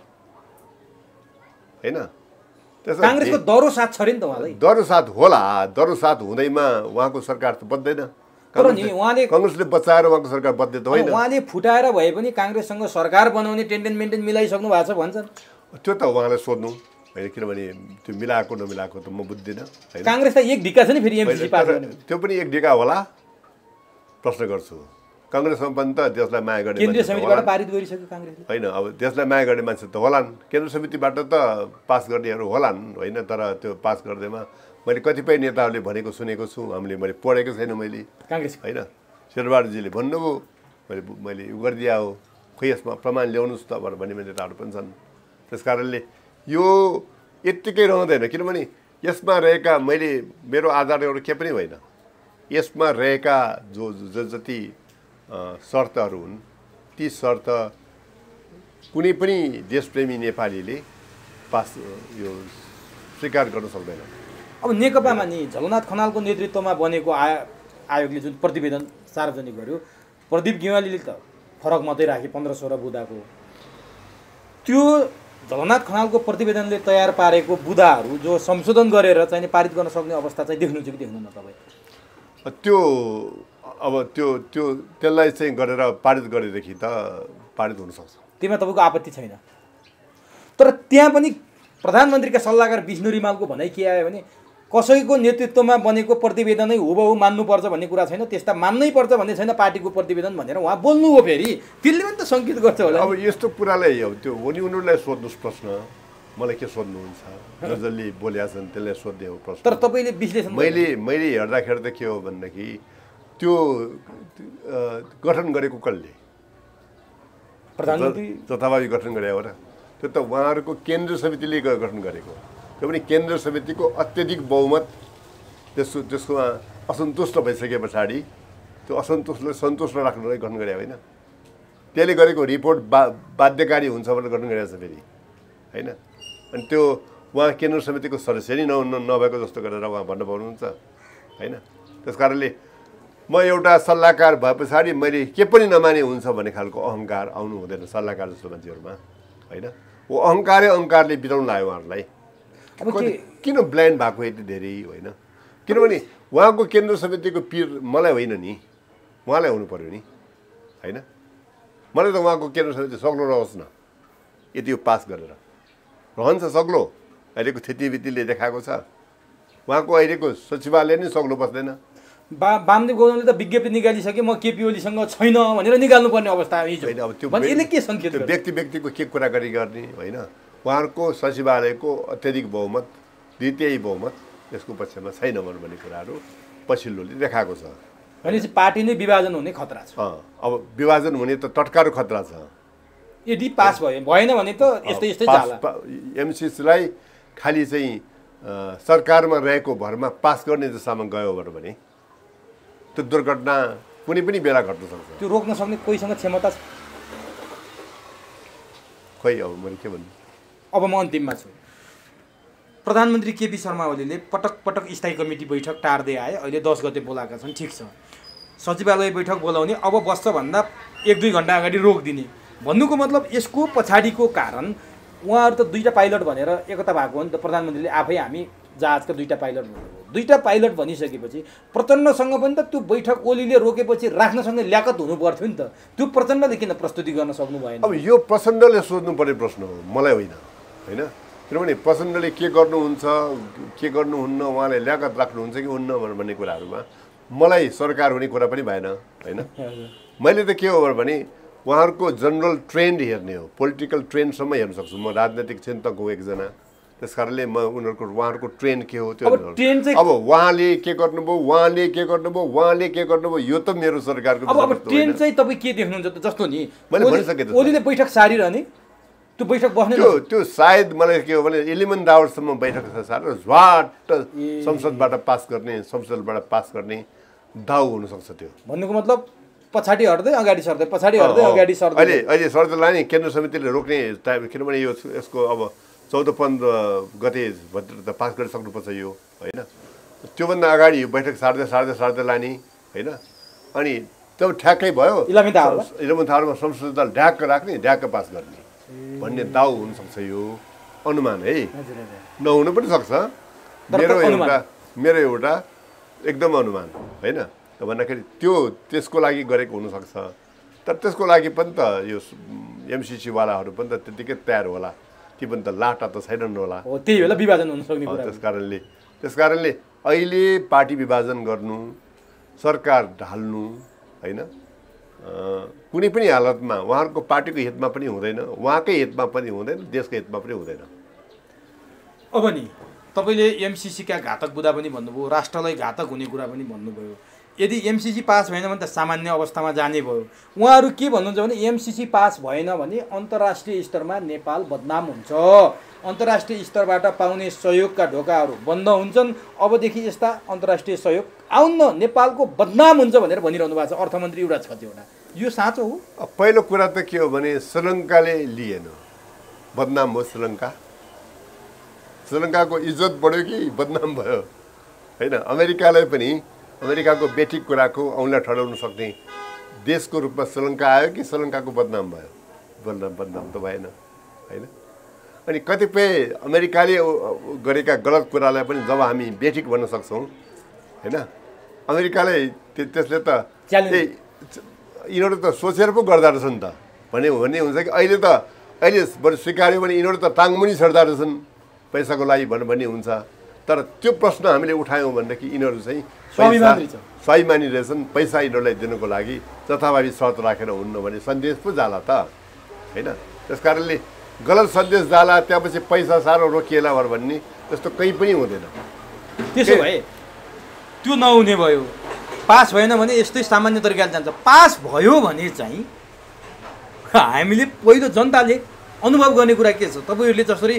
होइन काङ्ग्रेसको दरो साथ छ नि त उहाँलाई दरो साथ होला दरो साथ हुँदैमा उहाँको सरकार त बन्दैन तर नि उहाँले काङ्ग्रेसले बचाएर उहाँको सरकार बन्दै त होइन उहाँले फुटाएर भए पनि काङ्ग्रेससँग सरकार बनाउने टेन्डेन मेन्टेन मिलाइसक्नु भएको छ भन्छन् त्यो त उहाँलाई सोध्नु होइन किनभने त्यो मिलाएको नमिलाएको त म बुझ्दिनँ काङ्ग्रेस त एक ढिक्का छ नि फेरि एमसीसी पास गर्ने त्यो पनि एक ढिक्का होला प्रश्न गर्छु काङ्ग्रेसमा पनि त देशलाई माया गर्ने केन्द्रीय समितिबाट पारित गरिसक्यो काङ्ग्रेसले होइन अब देशलाई माया गर्ने मान्छे त होलान् केन्द्र समितिबाट त पास गर्नेहरू होलान् होइन तर त्यो पास गर्दैमा मैले कतिपय नेताहरूले भनेको सुनेको छु मैले पढेको छैन मैले काङ्ग्रेस होइन शेरबहादुरजीले भन्नुभयो मैले उ गरिदिया हो खोइ यसमा प्रमाण ल्याउनुहोस् त भन्ने नेताहरू पनि छन् त्यस कारणले यो यत्तिकै रहँदैन किनभने यसमा रहेका मेरो आधारहरू के पनि होइन यसमा रहेका जति शर्तहरू हुन् ती शर्त कुनै पनि देशप्रेमी नेपालीले पास यो स्वीकार गर्न सक्दैन। अब नेकपामा नि झलनाथ खनालको नेतृत्वमा बनेको आयोगले जुन प्रतिवेदन सार्वजनिक गर्यो प्रदीप गेवालीले त फरक मात्रै राखे 15-16 बुदाको त्यो झलनाथ खनालको प्रतिवेदनले तयार पारेको बुदाहरू जो संशोधन गरेर चाहिँ पारित गर्न सक्ने अवस्था चाहिँ देख्नुहुन्छ कि देख्नुहुन्न तपाईँ? त्यो अब त्यसलाई चाहिँ गरेर पारित गरेदेखि त पारित हुनसक्छ त्यसमा तपाईँको आपत्ति छैन। तर त्यहाँ पनि प्रधानमन्त्रीका सल्लाहकार विष्णु रिमालको भनाइ के आयो भने कसैको नेतृत्वमा बनेको प्रतिवेदनै हुबहु मान्नुपर्छ भन्ने कुरा छैन, त्यस्ता मान्नै पर्छ भन्ने छैन पार्टीको प्रतिवेदन भनेर उहाँ बोल्नु हो। फेरि त्यसले पनि त सङ्केत गर्छ होला। अब यस्तो कुरालाई अब त्यो उनीहरूलाई सोध्नुहोस् प्रश्न, मलाई के सोध्नुहुन्छ? जसले बोलेका छन् त्यसलाई सोध्ने हो प्रश्न। तर तपाईँले विश्लेषण मैले हेर्दाखेरि त के हो भनेदेखि त्यो गठन गरेको कसले? प्रधानमन्त्री जथाभावी गठन गरे हो र? त्यो त उहाँहरूको केन्द्रीय समितिले गठन गरेको। त्यो पनि केन्द्रीय समितिको अत्यधिक बहुमत त्यसको असन्तुष्ट भइसके पछाडि त्यो असन्तुष्टलाई सन्तुष्ट राख्नलाई गठन गरे होइन। त्यसले गरेको रिपोर्ट बाध्यकारी हुन्छ भनेर गठन गरेको छ फेरि होइन। अनि त्यो उहाँ केन्द्र समितिको सदस्य नै नभएको जस्तो गरेर उहाँ भन्न पाउनुहुन्छ होइन। त्यस कारणले म एउटा सल्लाहकार भए पछाडि मैले के पनि नमाने हुन्छ भन्ने खालको अहङ्कार आउनु हुँदैन सल्लाहकार जस्तो मान्छेहरूमा होइन। वो अहङ्कारले बिताउनु लाग्यो उहाँहरूलाई। अब किन ब्ल्यान्ड भएको यति धेरै होइन? किनभने उहाँको केन्द्र समितिको पीर मलाई होइन नि, उहाँलाई हुनु पर्यो नि होइन। मलाई त उहाँको केन्द्र समिति सक्लो रहोस् न, यति यो पास गरेर रहन्छ सक्लो। अहिलेको थितिवितिले देखाएको छ उहाँको अहिलेको सचिवालय नै सक्लो बस्दैन। वामदेव गौतमले त विज्ञप्ति निकालिसके म केपी ओलीसँग छैन भनेर निकाल्नुपर्ने अवस्था हिजो होइन। अब त्यो यसले के सङ्केत गर्छ? व्यक्तिको के कुराकानी गर्ने होइन। उहाँहरूको सचिवालयको अत्यधिक बहुमत, द्वितीय बहुमत यसको पक्षमा छैन भन्ने कुराहरू पछिल्लोले देखाएको छ। भनेपछि पार्टी नै विभाजन हुने खतरा छ। अब विभाजन हुने त तत्काल खतरा छ। यदि पास भएन भने त यस्तै जाला। एमसिसीलाई खालि चाहिँ सरकारमा रहेको भरमा पास गर्ने दिशामा गयो भने त्यो दुर्घटना कुनै पनि बेला घट्न सक्छ। त्यो रोक्न सक्ने कोहीसँग क्षमता छ? खोइ अब मैले के भन्नु। अब म अन्तिममा छु। प्रधानमन्त्री केपी शर्मा ओलीले पटक स्थायी कमिटी बैठक टार्दै आए। अहिले 10 गते बोलाएका छन्, ठिक छ। सचिवालय बैठक बोलाउने अब बस्छ भन्दा 1-2 घन्टा अगाडि रोकिदिने भन्नुको मतलब यसको पछाडिको कारण उहाँहरू त 2टा पाइलट भनेर एकता भएको हो नि त। प्रधानमन्त्रीले आफै हामी जहाजका 2टा पाइलट भन्नुभयो। 2टा पाइलट भनिसकेपछि प्रचण्डसँग पनि त त्यो बैठक ओलीले रोकेपछि राख्नसँग ल्याकत हुनु पर्थ्यो नि त। त्यो प्रचण्डले किन प्रस्तुति गर्न सक्नु भएन? अब यो प्रचण्डले सोध्नुपर्ने प्रश्न हो, मलाई होइन। किनभने प्रचण्डले के गर्नुहुन्छ के गर्नुहुन्न, उहाँले ल्याकत राख्नुहुन्छ कि हुन्न भन्ने कुराहरूमा मलाई सरकार हुने कुरा पनि भएन होइन। मैले त के हो भने उहाँहरूको जनरल ट्रेन्ड हेर्ने हो, पोलिटिकल ट्रेन्डसम्म हेर्न सक्छु म। राजनैतिक चिन्तक हो एकजना, त्यस कारणले म उहाँहरूको ट्रेन्ड के हो त्यो अब उहाँले के गर्नुभयो यो त मेरो सरकारको अब ट्रेन्ड चाहिँ तपाईँ के देख्नुहुन्छ जस्तो नि मैले भनिसकेँ। ओलीले बैठक सारिरहने त्यो बैठक बस्ने त्यो सायद मलाई के हो भने 11 आवर्ससम्म बैठक सारेर झ्वाट संसदबाट पास गर्ने दाउ हुनसक्छ। त्यो भन्नुको मतलब पछाडि हट्दै अगाडि सर्दै पछाडि हट्दै अगाडि सर्दै अहिले सर्दैलाई नि केन्द्र समितिले रोक्ने टाइम। किनभने यसको अब 14-15 गते भित्र त पास गरिसक्नुपर्छ यो होइन। त्योभन्दा अगाडि यो बैठक सार्दै लाने होइन। अनि त्यो ठ्याक्कै भयो 11 आवरमा संसद दल ढ्याक्क राख्ने ढ्याक्क पास गर्ने भन्ने दाउ हुनसक्छ। यो अनुमान है, नहुनु पनि सक्छ। मेरो एउटा एकदम अनुमान होइन। भन्दाखेरि त्यसको लागि गरेको हुनसक्छ। तर त्यसको लागि पनि त यो एमसिसीवालाहरू पनि त त्यतिकै तयार होला, ती पनि त लाटा त छैनन् होला। त्यही बेला विभाजन हुन सक्ने कुरा। त्यस कारणले अहिले पार्टी विभाजन गर्नु, सरकार ढाल्नु होइन कुनै पनि हालतमा उहाँहरूको पार्टीको हितमा पनि हुँदैन, उहाँकै हितमा पनि हुँदैन, देशको हितमा पनि हुँदैन। अब नि तपाईँले एमसिसीका घातक बुदा पनि भन्नुभयो, राष्ट्रलाई घातक हुने कुरा पनि भन्नुभयो। यदि एमसिसी पास भएन भने त सामान्य अवस्थामा जाने भयो। उहाँहरू के भन्नुहुन्छ भने एमसिसी पास भएन भने अन्तर्राष्ट्रिय स्तरमा नेपाल बदनाम हुन्छ, अन्तर्राष्ट्रिय स्तरबाट पाउने सहयोगका ढोकाहरू बन्द हुन्छन्, अबदेखि यस्ता अन्तर्राष्ट्रिय सहयोग आउन्न, नेपालको बदनाम हुन्छ भनेर भनिरहनु भएको छ अर्थमन्त्री युवराज खतिवडा। यो साँचो हो? पहिलो कुरा त के हो भने श्रीलङ्काले लिएन, बदनाम हो श्रीलङ्का। श्रीलङ्काको इज्जत बढ्यो कि बदनाम भयो होइन। अमेरिकालाई पनि अमेरिकाको बेठिक कुराको औँला ठडाउन सक्ने देशको रूपमा श्रीलङ्का आयो कि श्रीलङ्काको बदनाम भयो? बदनाम त भएन होइन। अनि कतिपय अमेरिकाले गरेका गलत कुरालाई पनि जब हामी बेठिक भन्न सक्छौँ होइन, अमेरिकाले त्यसले त यिनीहरू त सोचेर पो गर्दा रहेछन् त भन्ने हुन्छ कि अहिले बरु स्वीकार्यो भने यिनीहरू त टाङमुनि छर्दा रहेछन् पैसाको लागि भन्ने हुन्छ। तर त्यो प्रश्न हामीले उठायौँ भनेदेखि यिनीहरू चाहिँ स्वाभिमानी रहेछन्, पैसा यिनीहरूलाई दिनुको लागि जथाभावी शर्त राखेर हुन्न भन्ने सन्देश पो जाला त होइन। त्यस कारणले गलत सन्देश जाला, त्यहाँपछि पैसा साह्रो रोकिएला भन्ने त्यस्तो कहीँ पनि हुँदैन। त्यसो भए त्यो नहुने भयो, पास भएन भने यस्तै सामान्य तरिकाले जान्छ। पास भयो भने चाहिँ हामीले पहिलो जनताले अनुभव गर्ने कुरा के छ? तपाईँहरूले जसरी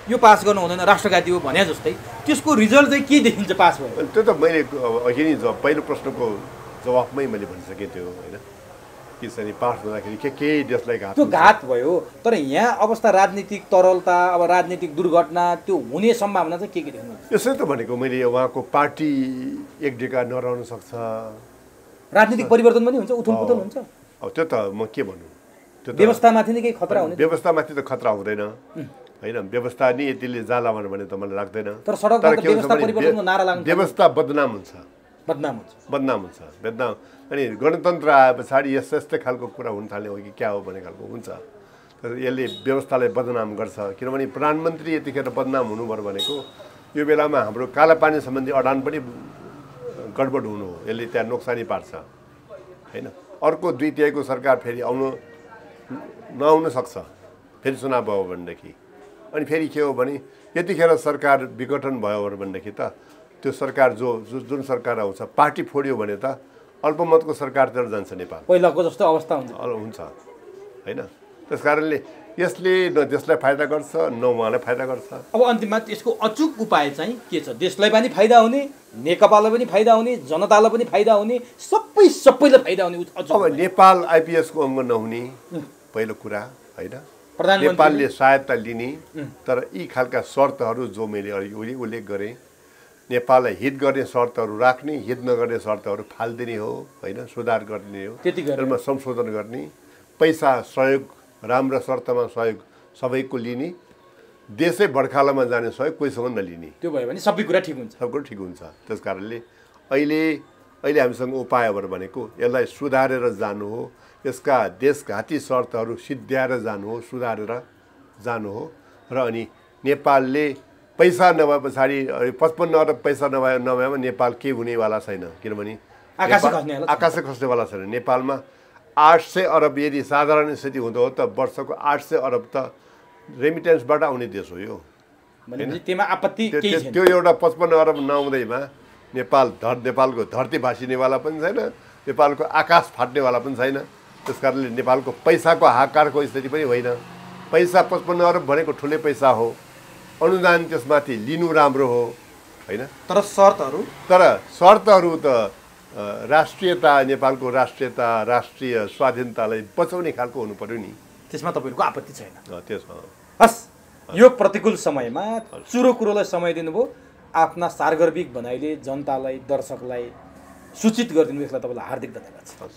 यो पास गर्नु हुँदैन राष्ट्रघाती हो भने जस्तै त्यसको रिजल्ट चाहिँ के देखिन्छ पास भयो? त्यो त मैले अघि नै पहिलो प्रश्नको जवाफमै मैले भनिसकेँ त्यो होइन। किसरी पास हुँदाखेरि केही देशलाई घात, त्यो घात भयो। तर यहाँ अवस्था राजनीतिक तरलता, अब राजनीतिक दुर्घटना त्यो हुने सम्भावना चाहिँ के देख्नु? यसै त भनेको मैले, उहाँको पार्टी एक डेका नरहन सक्छ, राजनीतिक परिवर्तन पनि हुन्छ, उथलपुथल हुन्छ। अब त्यो त म के भन्नु, त्यो व्यवस्थामाथि नै केही खतरा हुने? व्यवस्थामाथि त खतरा हुँदैन होइन। व्यवस्था नि यतिले जाला भने त मलाई लाग्दैन। तर सडकमा व्यवस्था परिवर्तनको नारा लाग्छ, व्यवस्था बदनाम हुन्छ, बदनाम हुन्छ। अनि गणतन्त्र आए पछाडि यस्तै खालको कुरा हुन थाल्ने हो कि क्या हो भन्ने खालको हुन्छ। तर यसले व्यवस्थालाई बदनाम गर्छ, किनभने प्रधानमन्त्री यतिखेर बदनाम हुनुभयो भनेको यो बेलामा हाम्रो कालापानी सम्बन्धी अडान पनि गडबड हुनु हो, यसले त्यहाँ नोक्सानी पार्छ होइन। अर्को 2/3 सरकार फेरि नआउन सक्छ फेरि चुनाव भयो भनेदेखि। अनि फेरि के हो भने यतिखेर सरकार विघटन भयो भनेदेखि त त्यो सरकार जुन सरकार आउँछ पार्टी फोड्यो भने त अल्पमतको सरकारतिर जान्छ नेपाल, पहिलाको जस्तो अवस्था हुन्छ होइन। त्यस कारणले यसले न देशलाई फाइदा गर्छ न उहाँलाई फाइदा गर्छ। अब अन्तिममा त्यसको अचुक उपाय चाहिँ के छ? देशलाई पनि फाइदा हुने, नेकपालाई पनि फाइदा हुने, जनतालाई पनि फाइदा हुने, सबैलाई फाइदा हुने अचुक। अब नेपाल आइपिएसको अङ्ग नहुने पहिलो कुरा होइन, नेपालले सहायता लिने, तर यी खालका शर्तहरू जो मैले अघि उल्लेख गरेँ, नेपाललाई हित गर्ने शर्तहरू राख्ने, हित नगर्ने शर्तहरू फालिदिने हो होइन, सुधार गर्ने हो, त्यसमा संशोधन गर्ने, पैसा सहयोग राम्रो शर्तमा सहयोग सबैको लिने, देशै भड्खालामा जाने सहयोग कोहीसँग नलिने। त्यो भयो भने सबै कुरा ठिक हुन्छ, सब कुरा ठिक हुन्छ। त्यस कारणले अहिले हामीसँग उपायहरू भनेको यसलाई सुधारेर जानु हो, यसका देशघाती शर्तहरू सिद्ध्याएर जानु हो, सुधारेर जानु हो। र अनि नेपालले पैसा नभए पछाडि 55 अरब पैसा नभएमा नेपाल केही हुनेवाला छैन, किनभने आकाशै खस्नेवाला छैन। नेपालमा 800 अरब यदि साधारण स्थिति हुँदो हो त वर्षको 800 अरब त रेमिटेन्सबाट आउने देश हो यो। त्यो एउटा 55 अरब नआउँदैमा नेपालको धरती भाँसिनेवाला पनि छैन, नेपालको आकाश फाट्नेवाला पनि छैन। त्यस कारणले नेपालको पैसाको हाहाकारको स्थिति पनि होइन। पैसा 55 अरब भनेको ठुलै पैसा हो, अनुदान त्यसमाथि लिनु राम्रो हो होइन। तर शर्तहरू त राष्ट्रियता, नेपालको राष्ट्रियता, राष्ट्रिय स्वाधीनतालाई बचाउने खालको हुनु पर्यो नि। त्यसमा तपाईँहरूको आपत्ति छैन? त्यसमा हस्, यो प्रतिकूल समयमा चुरो कुरोलाई समय दिनुभयो, आफ्ना सार्गर्भिक भनाइले जनतालाई, दर्शकलाई सूचित गरिदिनु, यसलाई तपाईँलाई हार्दिक धन्यवाद छ।